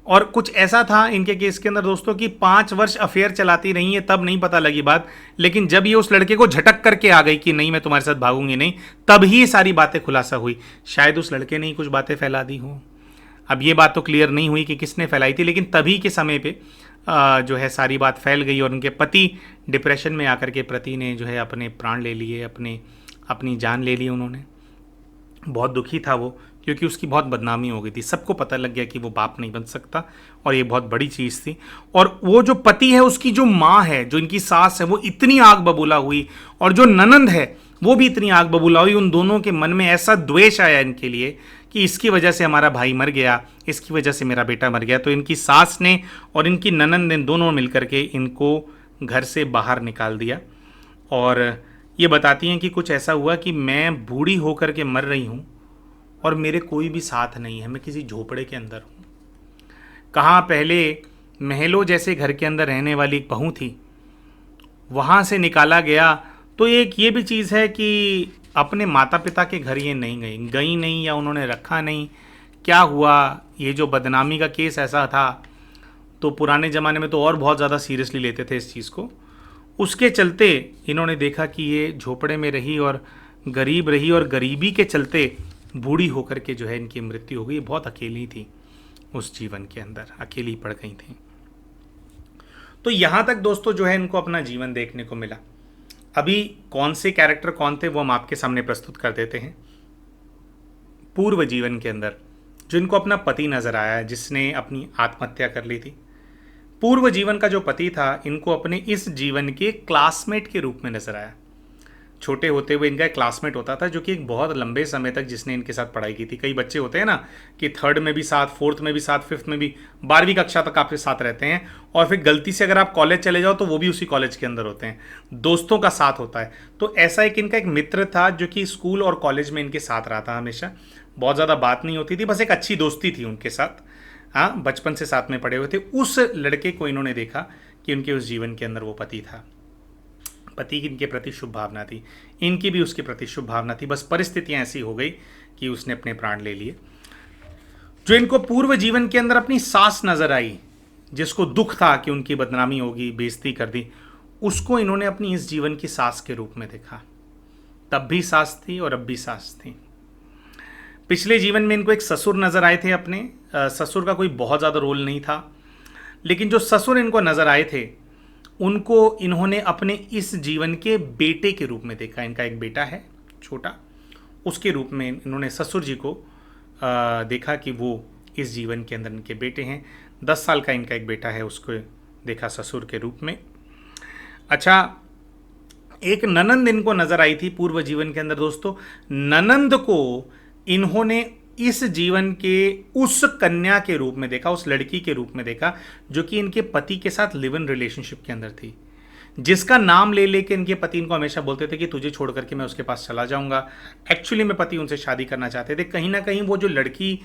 A: और कुछ ऐसा था इनके केस के अंदर दोस्तों कि 5 वर्ष अफेयर चलाती रही है, तब नहीं पता लगी बात, लेकिन जब ये उस लड़के को झटक करके आ गई कि नहीं मैं तुम्हारे साथ भागूंगी नहीं, तब ही सारी बातें खुलासा हुई। शायद उस लड़के ने ही कुछ बातें फैला दी हो, अब ये बात तो क्लियर नहीं हुई कि किसने फैलाई थी, लेकिन तभी के समय पे जो है सारी बात फैल गई और उनके पति डिप्रेशन में आकर के पति ने जो है अपने प्राण ले लिए, अपनी जान ले ली उन्होंने। बहुत दुखी था वो, क्योंकि उसकी बहुत बदनामी हो गई थी, सबको पता लग गया कि वो बाप नहीं बन सकता, और ये बहुत बड़ी चीज़ थी। और वो जो पति है, उसकी जो माँ है, जो इनकी सास है, वो इतनी आग बबूला हुई, और जो ननंद है वो भी इतनी आग बबूला हुई। उन दोनों के मन में ऐसा द्वेष आया इनके लिए कि इसकी वजह से हमारा भाई मर गया, इसकी वजह से मेरा बेटा मर गया। तो इनकी सास ने और इनकी ननंद ने दोनों मिलकर के इनको घर से बाहर निकाल दिया, और ये बताती हैं कि कुछ ऐसा हुआ कि मैं बूढ़ी होकर के मर रही हूँ और मेरे कोई भी साथ नहीं है, मैं किसी झोपड़े के अंदर हूँ। कहाँ पहले महलों जैसे घर के अंदर रहने वाली एक बहू थी, वहाँ से निकाला गया। तो एक ये भी चीज़ है कि अपने माता पिता के घर ये नहीं गई नहीं, या उन्होंने रखा नहीं, क्या हुआ? ये जो बदनामी का केस ऐसा था, तो पुराने ज़माने में तो और बहुत ज़्यादा सीरियसली लेते थे इस चीज़ को। उसके चलते इन्होंने देखा कि ये झोपड़े में रही और गरीब रही, और गरीबी के चलते बूढ़ी होकर के जो है इनकी मृत्यु हो गई। बहुत अकेली थी उस जीवन के अंदर, अकेली पड़ गई थी। तो यहाँ तक दोस्तों जो है इनको अपना जीवन देखने को मिला। अभी कौन से कैरेक्टर कौन थे वो हम आपके सामने प्रस्तुत कर देते हैं। पूर्व जीवन के अंदर जो इनको अपना पति नजर आया है, जिसने अपनी आत्महत्या कर ली थी, पूर्व जीवन का जो पति था इनको अपने इस जीवन के क्लासमेट के रूप में नजर आया। छोटे होते हुए इनका एक क्लासमेट होता था, जो कि एक बहुत लंबे समय तक जिसने इनके साथ पढ़ाई की थी। कई बच्चे होते हैं ना कि 3rd में भी साथ, 4th में भी साथ, 5th में भी, 12वीं कक्षा तक आपके साथ रहते हैं, और फिर गलती से अगर आप कॉलेज चले जाओ तो वो भी उसी कॉलेज के अंदर होते हैं। दोस्तों का साथ होता है। तो ऐसा एक इनका एक मित्र था जो कि स्कूल और कॉलेज में इनके साथ रहा था हमेशा। बहुत ज़्यादा बात नहीं होती थी, बस एक अच्छी दोस्ती थी उनके साथ। हाँ, बचपन से साथ में पढ़े हुए थे। उस लड़के को इन्होंने देखा कि उनके उस जीवन के अंदर वो पति था। पति की इनके प्रति शुभ भावना थी, इनकी भी उसके प्रति शुभ भावना थी, बस परिस्थितियां ऐसी हो गई कि उसने अपने प्राण ले लिए। जो इनको पूर्व जीवन के अंदर अपनी सास नजर आई, जिसको दुख था कि उनकी बदनामी होगी, बेइज्जती कर दी, उसको इन्होंने अपनी इस जीवन की सास के रूप में देखा। तब भी सास थी और अब भी सास थी। पिछले जीवन में इनको एक ससुर नजर आए थे अपने। ससुर का कोई बहुत ज़्यादा रोल नहीं था, लेकिन जो ससुर इनको नजर आए थे उनको इन्होंने अपने इस जीवन के बेटे के रूप में देखा। इनका एक बेटा है छोटा, उसके रूप में इन्होंने ससुर जी को देखा कि वो इस जीवन के अंदर इनके बेटे हैं। 10 साल का इनका एक बेटा है, उसको देखा ससुर के रूप में। अच्छा, एक ननंद इनको नजर आई थी पूर्व जीवन के अंदर दोस्तों। ननंद को इन्होंने इस जीवन के उस कन्या के रूप में देखा, उस लड़की के रूप में देखा जो कि इनके पति के साथ लिव इन रिलेशनशिप के अंदर थी, जिसका नाम ले लेके इनके पति इनको हमेशा बोलते थे कि तुझे छोड़ करके मैं उसके पास चला जाऊंगा। एक्चुअली में पति उनसे शादी करना चाहते थे। कहीं ना कहीं वो जो लड़की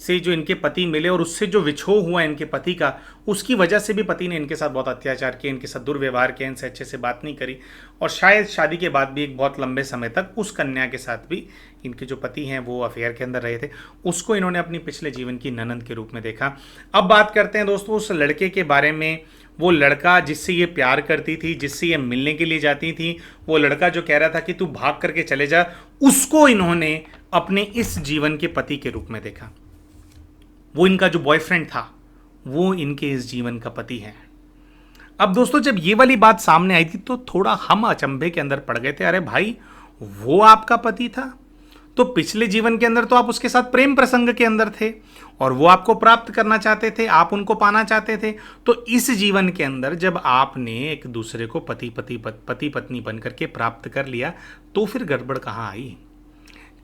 A: से जो इनके पति मिले और उससे जो विछोह हुआ इनके पति का, उसकी वजह से भी पति ने इनके साथ बहुत अत्याचार किया, इनके साथ दुर्व्यवहार किया, इनसे अच्छे से बात नहीं करी, और शायद शादी के बाद भी एक बहुत लंबे समय तक उस कन्या के साथ भी इनके जो पति हैं वो अफेयर के अंदर रहे थे। उसको इन्होंने अपनी पिछले जीवन की ननंद के रूप में देखा। अब बात करते हैं दोस्तों उस लड़के के बारे में। वो लड़का जिससे ये प्यार करती थी, जिससे ये मिलने के लिए जाती थी, वो लड़का जो कह रहा था कि तू भाग करके चले जा, उसको इन्होंने अपने इस जीवन के पति के रूप में देखा। वो इनका जो बॉयफ्रेंड था वो इनके इस जीवन का पति है। अब दोस्तों जब ये वाली बात सामने आई थी तो थोड़ा हम अचंभे के अंदर पड़ गए थे। अरे भाई, वो आपका पति था तो पिछले जीवन के अंदर तो आप उसके साथ प्रेम प्रसंग के अंदर थे और वो आपको प्राप्त करना चाहते थे, आप उनको पाना चाहते थे। तो इस जीवन के अंदर जब आपने एक दूसरे को पति पत्नी बन करके प्राप्त कर लिया तो फिर गड़बड़ कहाँ आई?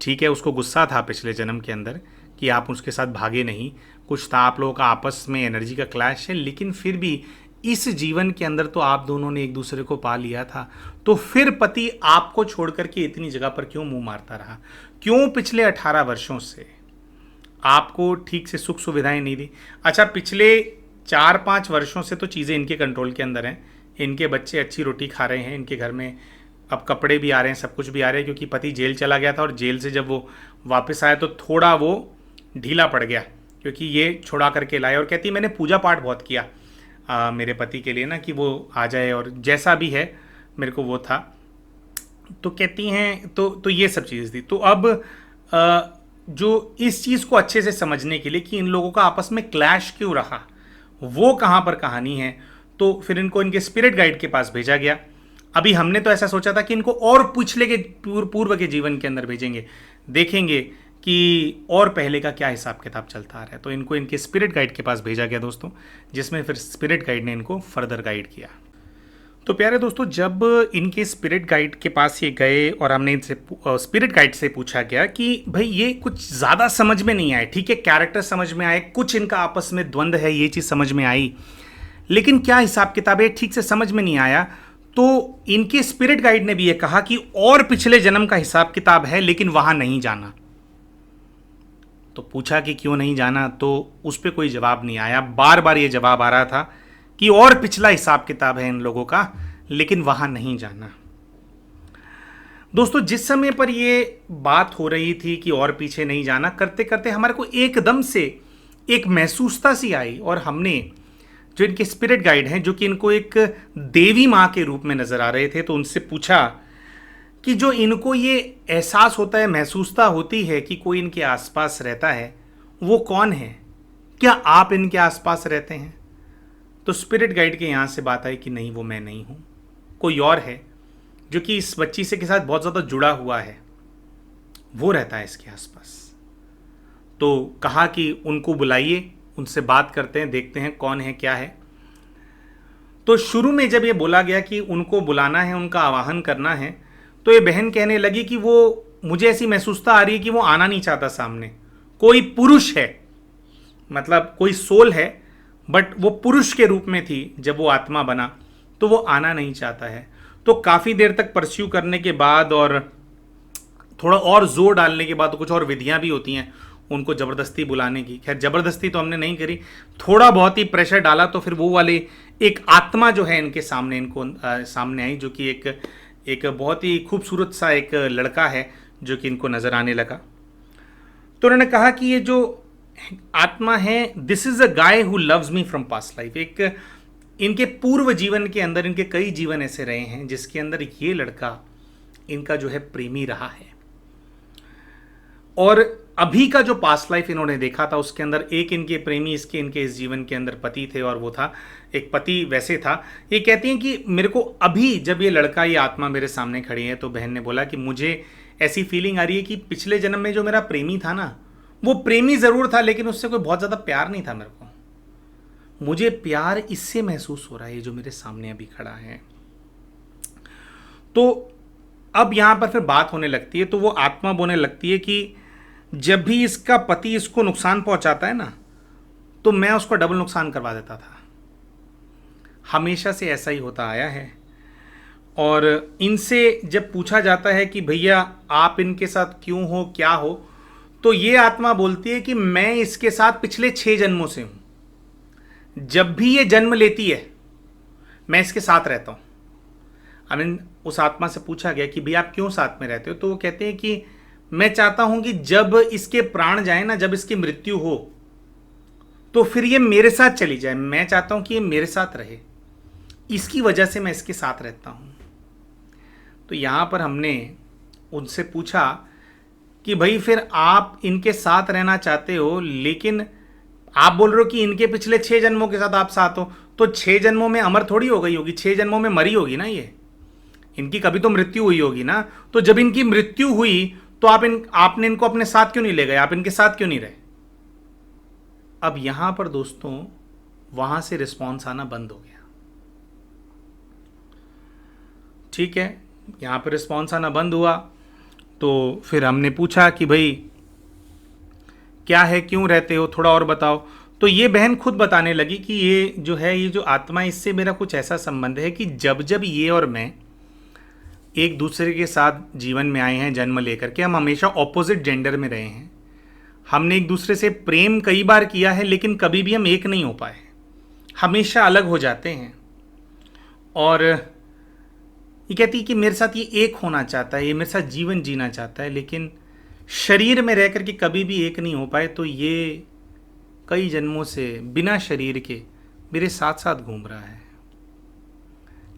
A: ठीक है, उसको गुस्सा था पिछले जन्म के अंदर कि आप उसके साथ भागे नहीं, कुछ था आप लोगों का आपस में एनर्जी का क्लैश है, लेकिन फिर भी इस जीवन के अंदर तो आप दोनों ने एक दूसरे को पा लिया था। तो फिर पति आपको छोड़ करके इतनी जगह पर क्यों मुंह मारता रहा? क्यों पिछले 18 वर्षों से आपको ठीक से सुख सुविधाएं नहीं दी? अच्छा, पिछले 4-5 वर्षों से तो चीज़ें इनके कंट्रोल के अंदर हैं। इनके बच्चे अच्छी रोटी खा रहे हैं, इनके घर में अब कपड़े भी आ रहे हैं, सब कुछ भी आ रहे हैं, क्योंकि पति जेल चला गया था और जेल से जब वो वापस आया तो थोड़ा वो ढीला पड़ गया, क्योंकि ये छुड़ा करके लाए। और कहती मैंने पूजा पाठ बहुत किया मेरे पति के लिए ना, कि वो आ जाए और जैसा भी है मेरे को वो था। तो कहती हैं तो ये सब चीज़ थी। तो अब जो इस चीज़ को अच्छे से समझने के लिए कि इन लोगों का आपस में क्लैश क्यों रहा, वो कहाँ पर कहानी है, तो फिर इनको इनके स्पिरिट गाइड के पास भेजा गया। अभी हमने तो ऐसा सोचा था कि इनको और पिछले के पूर्व के जीवन के अंदर भेजेंगे, देखेंगे कि और पहले का क्या हिसाब किताब चलता आ रहा है। तो इनको इनके स्पिरिट गाइड के पास भेजा गया दोस्तों, जिसमें फिर स्पिरिट गाइड ने इनको फर्दर गाइड किया। तो प्यारे दोस्तों, जब इनके स्पिरिट गाइड के पास ये गए और हमने इनसे स्पिरिट गाइड से पूछा गया कि भाई ये कुछ ज़्यादा समझ में नहीं आए, ठीक है कैरेक्टर समझ में आए, कुछ इनका आपस में द्वंद्व है, ये चीज़ समझ में आई, लेकिन क्या हिसाब किताब है ठीक से समझ में नहीं आया। तो इनके स्पिरिट गाइड ने भी ये कहा कि और पिछले जन्म का हिसाब किताब है, लेकिन वहां नहीं जाना। तो पूछा कि क्यों नहीं जाना, तो उस पर कोई जवाब नहीं आया। बार बार ये जवाब आ रहा था कि और पिछला हिसाब किताब है इन लोगों का, लेकिन वहां नहीं जाना। दोस्तों जिस समय पर ये बात हो रही थी कि और पीछे नहीं जाना, करते करते हमारे को एकदम से एक महसूसता सी आई, और हमने जो इनके स्पिरिट गाइड हैं, जो कि इनको एक देवी माँ के रूप में नजर आ रहे थे, तो उनसे पूछा कि जो इनको ये एहसास होता है, महसूसता होती है कि कोई इनके आसपास रहता है, वो कौन है? क्या आप इनके आसपास रहते हैं? तो स्पिरिट गाइड के यहाँ से बात आई कि नहीं, वो मैं नहीं हूँ, कोई और है जो कि इस बच्ची से के साथ बहुत ज़्यादा जुड़ा हुआ है, वो रहता है इसके आसपास। तो कहा कि उनको बुलाइए, उनसे बात करते हैं, देखते हैं कौन है क्या है। तो शुरू में जब ये बोला गया कि उनको बुलाना है, उनका आवाहन करना है, तो ये बहन कहने लगी कि वो मुझे ऐसी महसूसता आ रही है कि वो आना नहीं चाहता सामने। कोई पुरुष है, मतलब कोई सोल है, बट वो पुरुष के रूप में थी जब वो आत्मा बना, तो वो आना नहीं चाहता है। तो काफ़ी देर तक परस्यू करने के बाद और थोड़ा और जोर डालने के बाद, तो कुछ और विधियां भी होती हैं उनको ज़बरदस्ती बुलाने की। खैर ज़बरदस्ती तो हमने नहीं करी, थोड़ा बहुत ही प्रेशर डाला, तो फिर वो वाले एक आत्मा जो है इनके सामने, इनको सामने आई, जो कि एक बहुत ही खूबसूरत सा एक लड़का है जो कि इनको नज़र आने लगा। तो उन्होंने कहा कि ये जो आत्मा है, this is a guy who loves me from past life. एक इनके पूर्व जीवन के अंदर, इनके कई जीवन ऐसे रहे हैं जिसके अंदर ये लड़का इनका जो है प्रेमी रहा है। और अभी का जो पास्ट लाइफ इन्होंने देखा था उसके अंदर एक इनके प्रेमी इनके इस जीवन के अंदर पति थे, और वो था एक पति वैसे था। ये कहती हैं कि मेरे को अभी जब ये लड़का, ये आत्मा मेरे सामने खड़ी है, तो बहन ने बोला कि मुझे ऐसी फीलिंग आ रही है कि पिछले जन्म में जो मेरा प्रेमी था ना, वो प्रेमी जरूर था लेकिन उससे कोई बहुत ज्यादा प्यार नहीं था मेरे को। मुझे प्यार इससे महसूस हो रहा है, ये जो मेरे सामने अभी खड़ा है। तो अब यहां पर फिर बात होने लगती है, तो वो आत्मा बोलने लगती है कि जब भी इसका पति इसको नुकसान पहुंचाता है ना, तो मैं उसको डबल नुकसान करवा देता था। हमेशा से ऐसा ही होता आया है। और इनसे जब पूछा जाता है कि भैया आप इनके साथ क्यों हो, क्या हो, तो ये आत्मा बोलती है कि मैं इसके साथ पिछले 6 जन्मों से हूं। जब भी ये जन्म लेती है मैं इसके साथ रहता हूं। आई मीन उस आत्मा से पूछा गया कि भैया आप क्यों साथ में रहते हो, तो वो कहते हैं कि मैं चाहता हूं कि जब इसके प्राण जाए ना, जब इसकी मृत्यु हो, तो फिर ये मेरे साथ चली जाए। मैं चाहता हूं कि ये मेरे साथ रहे, इसकी वजह से मैं इसके साथ रहता हूं। तो यहां पर हमने उनसे पूछा कि भाई फिर आप इनके साथ रहना चाहते हो, लेकिन आप बोल रहे हो कि इनके पिछले 6 जन्मों के साथ आप साथ हो, तो 6 जन्मों में अमर थोड़ी हो गई होगी, 6 जन्मों में मरी होगी ना ये। इनकी कभी तो मृत्यु हुई होगी ना। तो जब इनकी मृत्यु हुई तो आपने इनको अपने साथ क्यों नहीं ले गए, आप इनके साथ क्यों नहीं रहे। अब यहां पर दोस्तों वहां से रिस्पॉन्स आना बंद हो गया। ठीक है, यहां पर रिस्पॉन्स आना बंद हुआ। तो फिर हमने पूछा कि भाई क्या है, क्यों रहते हो, थोड़ा और बताओ। तो ये बहन खुद बताने लगी कि ये जो है, ये जो आत्मा, इससे मेरा कुछ ऐसा संबंध है कि जब जब ये और मैं एक दूसरे के साथ जीवन में आए हैं, जन्म लेकर के, हम हमेशा ऑपोजिट जेंडर में रहे हैं। हमने एक दूसरे से प्रेम कई बार किया है, लेकिन कभी भी हम एक नहीं हो पाए, हमेशा अलग हो जाते हैं। और ये कहती है कि मेरे साथ ये एक होना चाहता है, ये मेरे साथ जीवन जीना चाहता है, लेकिन शरीर में रह करके कभी भी एक नहीं हो पाए। तो ये कई जन्मों से बिना शरीर के मेरे साथ साथ घूम रहा है।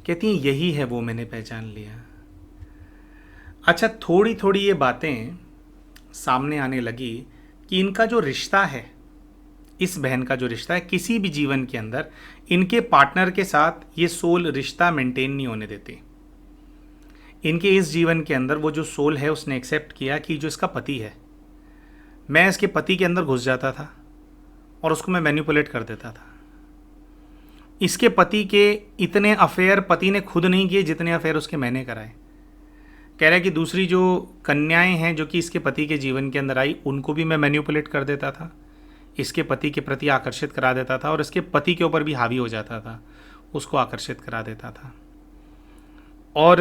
A: कहती हैं यही है वो, मैंने पहचान लिया। अच्छा, थोड़ी थोड़ी ये बातें सामने आने लगी कि इनका जो रिश्ता है, इस बहन का जो रिश्ता है, किसी भी जीवन के अंदर इनके पार्टनर के साथ ये सोल रिश्ता मेंटेन नहीं होने देती। इनके इस जीवन के अंदर वो जो सोल है उसने एक्सेप्ट किया कि जो इसका पति है, मैं इसके पति के अंदर घुस जाता था और उसको मैं मैनिपुलेट कर देता था। इसके पति के इतने अफेयर पति ने खुद नहीं किए जितने अफेयर उसके मैंने कराए। कह रहा है कि दूसरी जो कन्याएं हैं जो कि इसके पति के जीवन के अंदर आई, उनको भी मैं मैनिपुलेट कर देता था, इसके पति के प्रति आकर्षित करा देता था, और इसके पति के ऊपर भी हावी हो जाता था, उसको आकर्षित करा देता था। और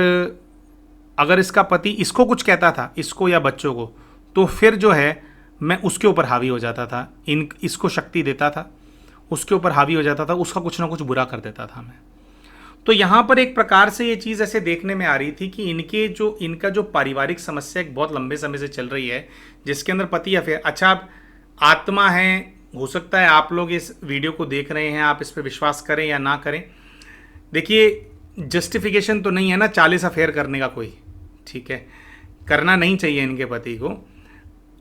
A: अगर इसका पति इसको कुछ कहता था, इसको या बच्चों को, तो फिर जो है मैं उसके ऊपर हावी हो जाता था, इसको शक्ति देता था, उसके ऊपर हावी हो जाता था, उसका कुछ ना कुछ बुरा कर देता था मैं। तो यहाँ पर एक प्रकार से ये चीज़ ऐसे देखने में आ रही थी कि इनका जो पारिवारिक समस्या एक बहुत लंबे समय से चल रही है, जिसके अंदर पति अफेयर। अच्छा, आप आत्मा है, हो सकता है आप लोग इस वीडियो को देख रहे हैं, आप इस पर विश्वास करें या ना करें। देखिए, जस्टिफिकेशन तो नहीं है ना 40 अफेयर करने का कोई, ठीक है, करना नहीं चाहिए इनके पति को,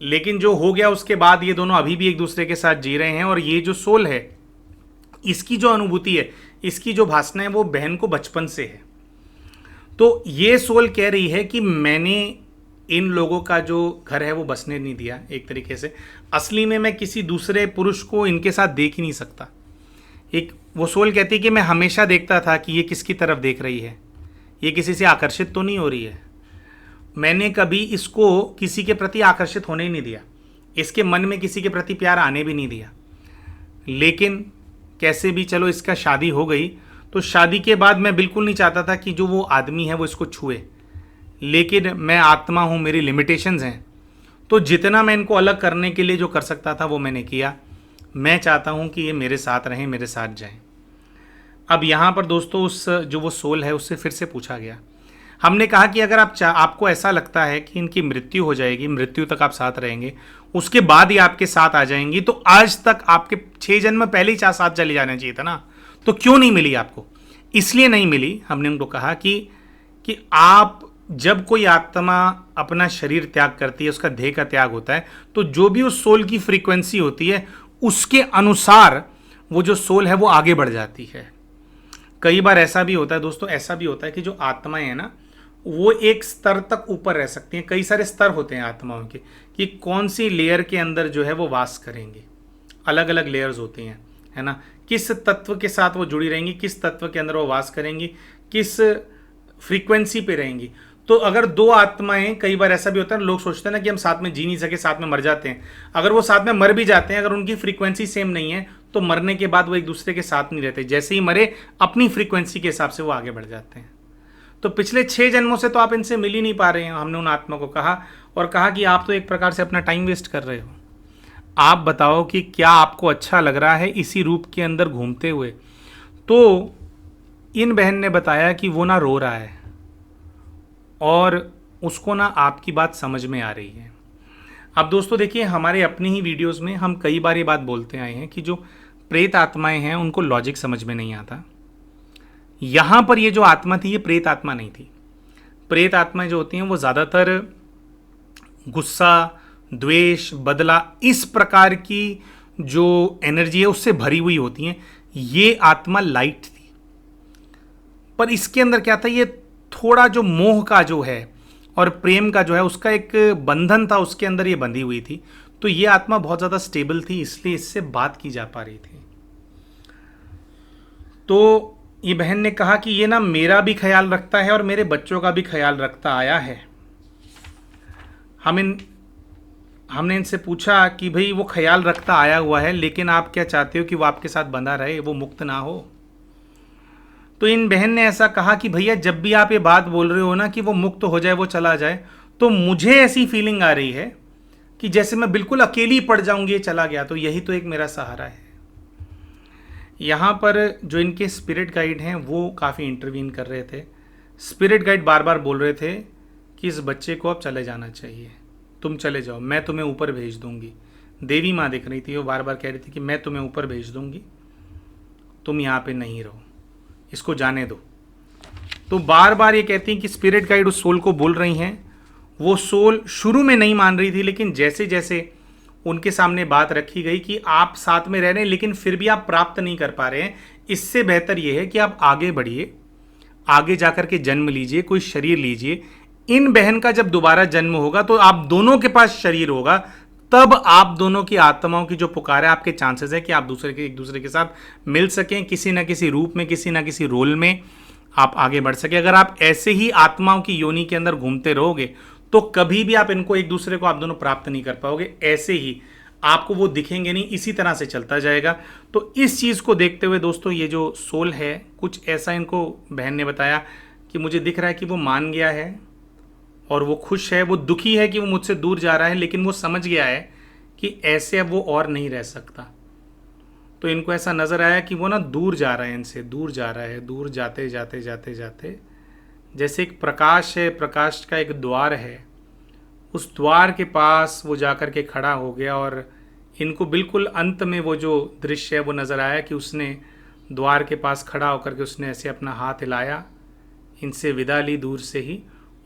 A: लेकिन जो हो गया उसके बाद ये दोनों अभी भी एक दूसरे के साथ जी रहे हैं। और ये जो सोल है, इसकी जो अनुभूति है, इसकी जो भाषण है, वो बहन को बचपन से है। तो ये सोल कह रही है कि मैंने इन लोगों का जो घर है वो बसने नहीं दिया एक तरीके से। असली में मैं किसी दूसरे पुरुष को इनके साथ देख ही नहीं सकता। एक वो सोल कहती है कि मैं हमेशा देखता था कि ये किसकी तरफ देख रही है, ये किसी से आकर्षित तो नहीं हो रही है। मैंने कभी इसको किसी के प्रति आकर्षित होने ही नहीं दिया, इसके मन में किसी के प्रति प्यार आने भी नहीं दिया। लेकिन कैसे भी चलो इसका शादी हो गई, तो शादी के बाद मैं बिल्कुल नहीं चाहता था कि जो वो आदमी है वो इसको छुए, लेकिन मैं आत्मा हूँ, मेरी लिमिटेशंस हैं, तो जितना मैं इनको अलग करने के लिए जो कर सकता था वो मैंने किया। मैं चाहता हूँ कि ये मेरे साथ रहें, मेरे साथ जाएं। अब यहाँ पर दोस्तों उस जो वो सोल है उससे फिर से पूछा गया। हमने कहा कि अगर आपको ऐसा लगता है कि इनकी मृत्यु हो जाएगी, मृत्यु तक आप साथ रहेंगे, उसके बाद ही आपके साथ आ जाएंगी, तो आज तक आपके 6 जन्म पहले ही साथ चले जाना चाहिए था ना, तो क्यों नहीं मिली आपको? इसलिए नहीं मिली, हमने उनको कहा कि आप जब कोई आत्मा अपना शरीर त्याग करती है, उसका देह का त्याग होता है, तो जो भी उस सोल की फ्रीक्वेंसी होती है उसके अनुसार वो जो सोल है वो आगे बढ़ जाती है। कई बार ऐसा भी होता है दोस्तों, ऐसा भी होता है कि जो आत्माएं हैं ना, वो एक स्तर तक ऊपर रह सकती हैं। कई सारे स्तर होते हैं आत्माओं के कि कौन सी लेयर के अंदर जो है वो वास करेंगे। अलग अलग लेयर्स होती हैं, है ना। किस तत्व के साथ वो जुड़ी रहेंगी, किस तत्व के अंदर वो वास करेंगी, किस फ्रीक्वेंसी पे रहेंगी। तो अगर दो आत्माएं, कई बार ऐसा भी होता है, लोग सोचते हैं ना कि हम साथ में जी नहीं सके, साथ में मर जाते हैं। अगर वो साथ में मर भी जाते हैं, अगर उनकी फ्रीक्वेंसी सेम नहीं है, तो मरने के बाद वो एक दूसरे के साथ नहीं रहते। जैसे ही मरे, अपनी फ्रीक्वेंसी के हिसाब से वो आगे बढ़ जाते हैं। तो पिछले 6 जन्मों से तो आप इनसे मिल ही नहीं पा रहे हैं। हमने उन आत्मा को कहा और कहा कि आप तो एक प्रकार से अपना टाइम वेस्ट कर रहे हो। आप बताओ कि क्या आपको अच्छा लग रहा है इसी रूप के अंदर घूमते हुए। तो इन बहन ने बताया कि वो ना रो रहा है और उसको ना आपकी बात समझ में आ रही है। अब दोस्तों देखिए, हमारे अपनी ही वीडियोस में हम कई बार ये बात बोलते आए हैं कि जो प्रेत आत्माएं हैं उनको लॉजिक समझ में नहीं आता। यहां पर ये जो आत्मा थी, ये प्रेत आत्मा नहीं थी। प्रेत आत्माएं जो होती हैं वो ज़्यादातर गुस्सा, द्वेष, बदला, इस प्रकार की जो एनर्जी है उससे भरी हुई होती हैं। ये आत्मा लाइट थी, पर इसके अंदर क्या था, ये थोड़ा जो मोह का जो है और प्रेम का जो है उसका एक बंधन था, उसके अंदर ये बंधी हुई थी। तो ये आत्मा बहुत ज़्यादा स्टेबल थी, इसलिए इससे बात की जा पा रही थी। तो ये बहन ने कहा कि ये ना मेरा भी ख्याल रखता है और मेरे बच्चों का भी ख्याल रखता आया है। हमने इनसे पूछा कि भाई वो ख्याल रखता आया हुआ है, लेकिन आप क्या चाहते हो कि वो आपके साथ बंधा रहे, वो मुक्त ना हो। तो इन बहन ने ऐसा कहा कि भैया जब भी आप ये बात बोल रहे हो ना कि वो मुक्त हो जाए, वो चला जाए, तो मुझे ऐसी फीलिंग आ रही है कि जैसे मैं बिल्कुल अकेली पड़ जाऊंगी, ये चला गया तो यही तो एक मेरा सहारा है। यहाँ पर जो इनके स्पिरिट गाइड हैं वो काफ़ी इंटरवीन कर रहे थे। स्पिरिट गाइड बार बार बोल रहे थे कि इस बच्चे को अब चले जाना चाहिए, तुम चले जाओ, मैं तुम्हें ऊपर भेज दूंगी। देवी माँ दिख रही थी, वो बार बार कह रही थी कि मैं तुम्हें ऊपर भेज दूंगी, तुम यहाँ पे नहीं रहो, इसको जाने दो। तो बार बार ये कहती हैं कि स्पिरिट गाइड उस सोल को बोल रही हैं। वो सोल शुरू में नहीं मान रही थी, लेकिन जैसे जैसे उनके सामने बात रखी गई कि आप साथ में रह रहे हैं लेकिन फिर भी आप प्राप्त नहीं कर पा रहे हैं, इससे बेहतर यह है कि आप आगे बढ़िए, आगे जाकर के जन्म लीजिए, कोई शरीर लीजिए। इन बहन का जब दोबारा जन्म होगा तो आप दोनों के पास शरीर होगा, तब आप दोनों की आत्माओं की जो पुकार है, आपके चांसेस है कि आप एक दूसरे के साथ मिल सकें, किसी ना किसी रूप में, किसी ना किसी रोल में आप आगे बढ़ सके। अगर आप ऐसे ही आत्माओं की योनि के अंदर घूमते रहोगे तो कभी भी आप इनको, एक दूसरे को आप दोनों प्राप्त नहीं कर पाओगे। ऐसे ही आपको वो दिखेंगे नहीं, इसी तरह से चलता जाएगा। तो इस चीज़ को देखते हुए दोस्तों, ये जो सोल है, कुछ ऐसा इनको बहन ने बताया कि मुझे दिख रहा है कि वो मान गया है और वो खुश है, वो दुखी है कि वो मुझसे दूर जा रहा है, लेकिन वो समझ गया है कि ऐसे अब वो और नहीं रह सकता। तो इनको ऐसा नज़र आया कि वो ना दूर जा रहा है, इनसे दूर जा रहा है, दूर जाते जाते जाते जाते जैसे एक प्रकाश है, प्रकाश का एक द्वार है, उस द्वार के पास वो जाकर के खड़ा हो गया। और इनको बिल्कुल अंत में वो जो दृश्य है वो नज़र आया कि उसने द्वार के पास खड़ा होकर के उसने ऐसे अपना हाथ हिलाया, इनसे विदा ली दूर से ही,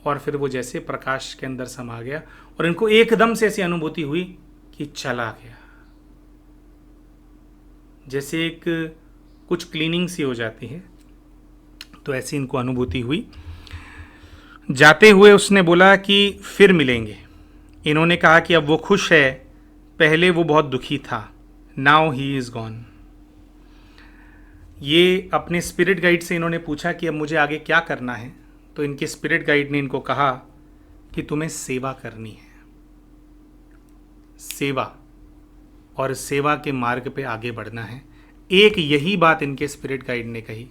A: और फिर वो जैसे प्रकाश के अंदर समा गया। और इनको एकदम से ऐसी अनुभूति हुई कि चला गया, जैसे एक कुछ क्लीनिंग सी हो जाती है, तो ऐसी इनको अनुभूति हुई। जाते हुए उसने बोला कि फिर मिलेंगे। इन्होंने कहा कि अब वो खुश है, पहले वो बहुत दुखी था, नाउ ही इज़ गॉन। ये अपने स्पिरिट गाइड से इन्होंने पूछा कि अब मुझे आगे क्या करना है। तो इनके स्पिरिट गाइड ने इनको कहा कि तुम्हें सेवा करनी है, सेवा, और सेवा के मार्ग पे आगे बढ़ना है। एक यही बात इनके स्पिरिट गाइड ने कही।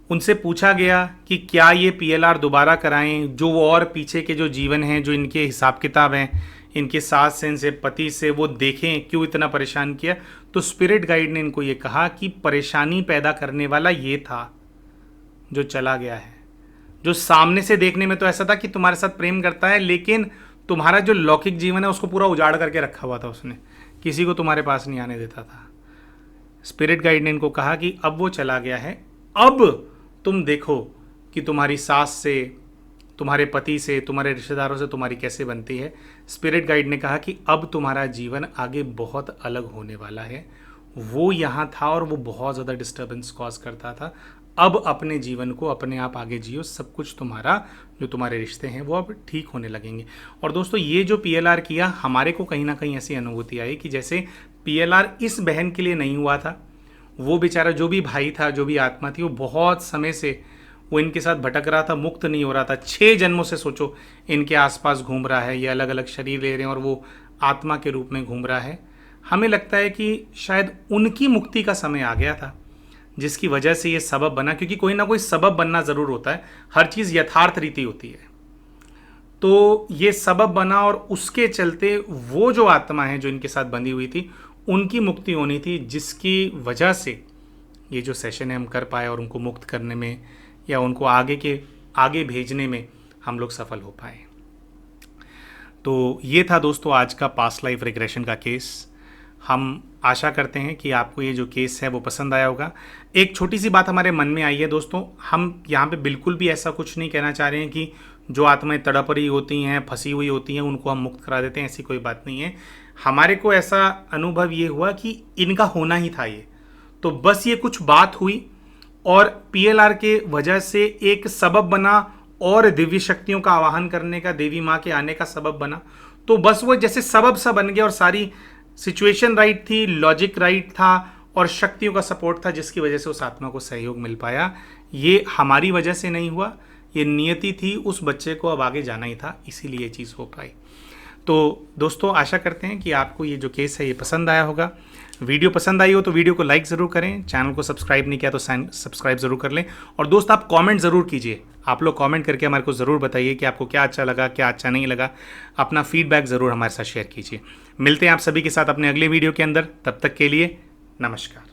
A: उनसे पूछा गया कि क्या ये पीएलआर दोबारा कराएं, जो वो और पीछे के जो जीवन हैं, जो इनके हिसाब किताब हैं, इनके सास से, इनसे पति से, वो देखें क्यों इतना परेशान किया। तो स्पिरिट गाइड ने इनको ये कहा कि परेशानी पैदा करने वाला ये था जो चला गया है, जो सामने से देखने में तो ऐसा था कि तुम्हारे साथ प्रेम करता है, लेकिन तुम्हारा जो लौकिक जीवन है उसको पूरा उजाड़ करके रखा हुआ था उसने, किसी को तुम्हारे पास नहीं आने देता था। स्पिरिट गाइड ने इनको कहा कि अब वो चला गया है, अब तुम देखो कि तुम्हारी सास से, तुम्हारे पति से, तुम्हारे रिश्तेदारों से तुम्हारी कैसे बनती है। स्पिरिट गाइड ने कहा कि अब तुम्हारा जीवन आगे बहुत अलग होने वाला है। वो यहाँ था और वो बहुत ज़्यादा डिस्टर्बेंस कॉज करता था। अब अपने जीवन को अपने आप आगे जियो, सब कुछ तुम्हारा, जो तुम्हारे रिश्ते हैं वो अब ठीक होने लगेंगे। और दोस्तों ये जो PLR किया, हमारे को कहीं ना कहीं ऐसी अनुभूति आई कि जैसे PLR इस बहन के लिए नहीं हुआ था। वो बेचारा जो भी भाई था, जो भी आत्मा थी, वो बहुत समय से वो इनके साथ भटक रहा था, मुक्त नहीं हो रहा था। 6 जन्मों से सोचो इनके आसपास घूम रहा है, ये अलग अलग शरीर ले रहे हैं और वो आत्मा के रूप में घूम रहा है। हमें लगता है कि शायद उनकी मुक्ति का समय आ गया था, जिसकी वजह से ये सबब बना, क्योंकि कोई ना कोई सबब बनना ज़रूर होता है, हर चीज़ यथार्थ रीति होती है। तो ये सबब बना और उसके चलते वो जो आत्मा है जो इनके साथ बंधी हुई थी, उनकी मुक्ति होनी थी, जिसकी वजह से ये जो सेशन है हम कर पाए और उनको मुक्त करने में या उनको आगे भेजने में हम लोग सफल हो पाए। तो ये था दोस्तों आज का पास्ट लाइफ रिग्रेशन का केस। हम आशा करते हैं कि आपको ये जो केस है वो पसंद आया होगा। एक छोटी सी बात हमारे मन में आई है दोस्तों, हम यहाँ पे बिल्कुल भी ऐसा कुछ नहीं कहना चाह रहे हैं कि जो आत्माएं तड़प रही होती हैं, फंसी हुई होती हैं, उनको हम मुक्त करा देते हैं, ऐसी कोई बात नहीं है। हमारे को ऐसा अनुभव ये हुआ कि इनका होना ही था ये, तो बस ये कुछ बात हुई और PLR के वजह से एक सबब बना और दिव्य शक्तियों का आवाहन करने का, देवी माँ के आने का सबब बना। तो बस वो जैसे सबब सा बन गया और सारी सिचुएशन राइट थी, लॉजिक राइट था और शक्तियों का सपोर्ट था, जिसकी वजह से उस आत्मा को सहयोग मिल पाया। ये हमारी वजह से नहीं हुआ, ये नियति थी, उस बच्चे को अब आगे जाना ही था, इसीलिए ये चीज़ हो पाई। तो दोस्तों आशा करते हैं कि आपको ये जो केस है ये पसंद आया होगा। वीडियो पसंद आई हो तो वीडियो को लाइक ज़रूर करें, चैनल को सब्सक्राइब नहीं किया तो सब्सक्राइब ज़रूर कर लें। और दोस्त आप कमेंट ज़रूर कीजिए, आप लोग कमेंट करके हमारे को ज़रूर बताइए कि आपको क्या अच्छा लगा, क्या अच्छा नहीं लगा। अपना फीडबैक ज़रूर हमारे साथ शेयर कीजिए। मिलते हैं आप सभी के साथ अपने अगले वीडियो के अंदर, तब तक के लिए नमस्कार।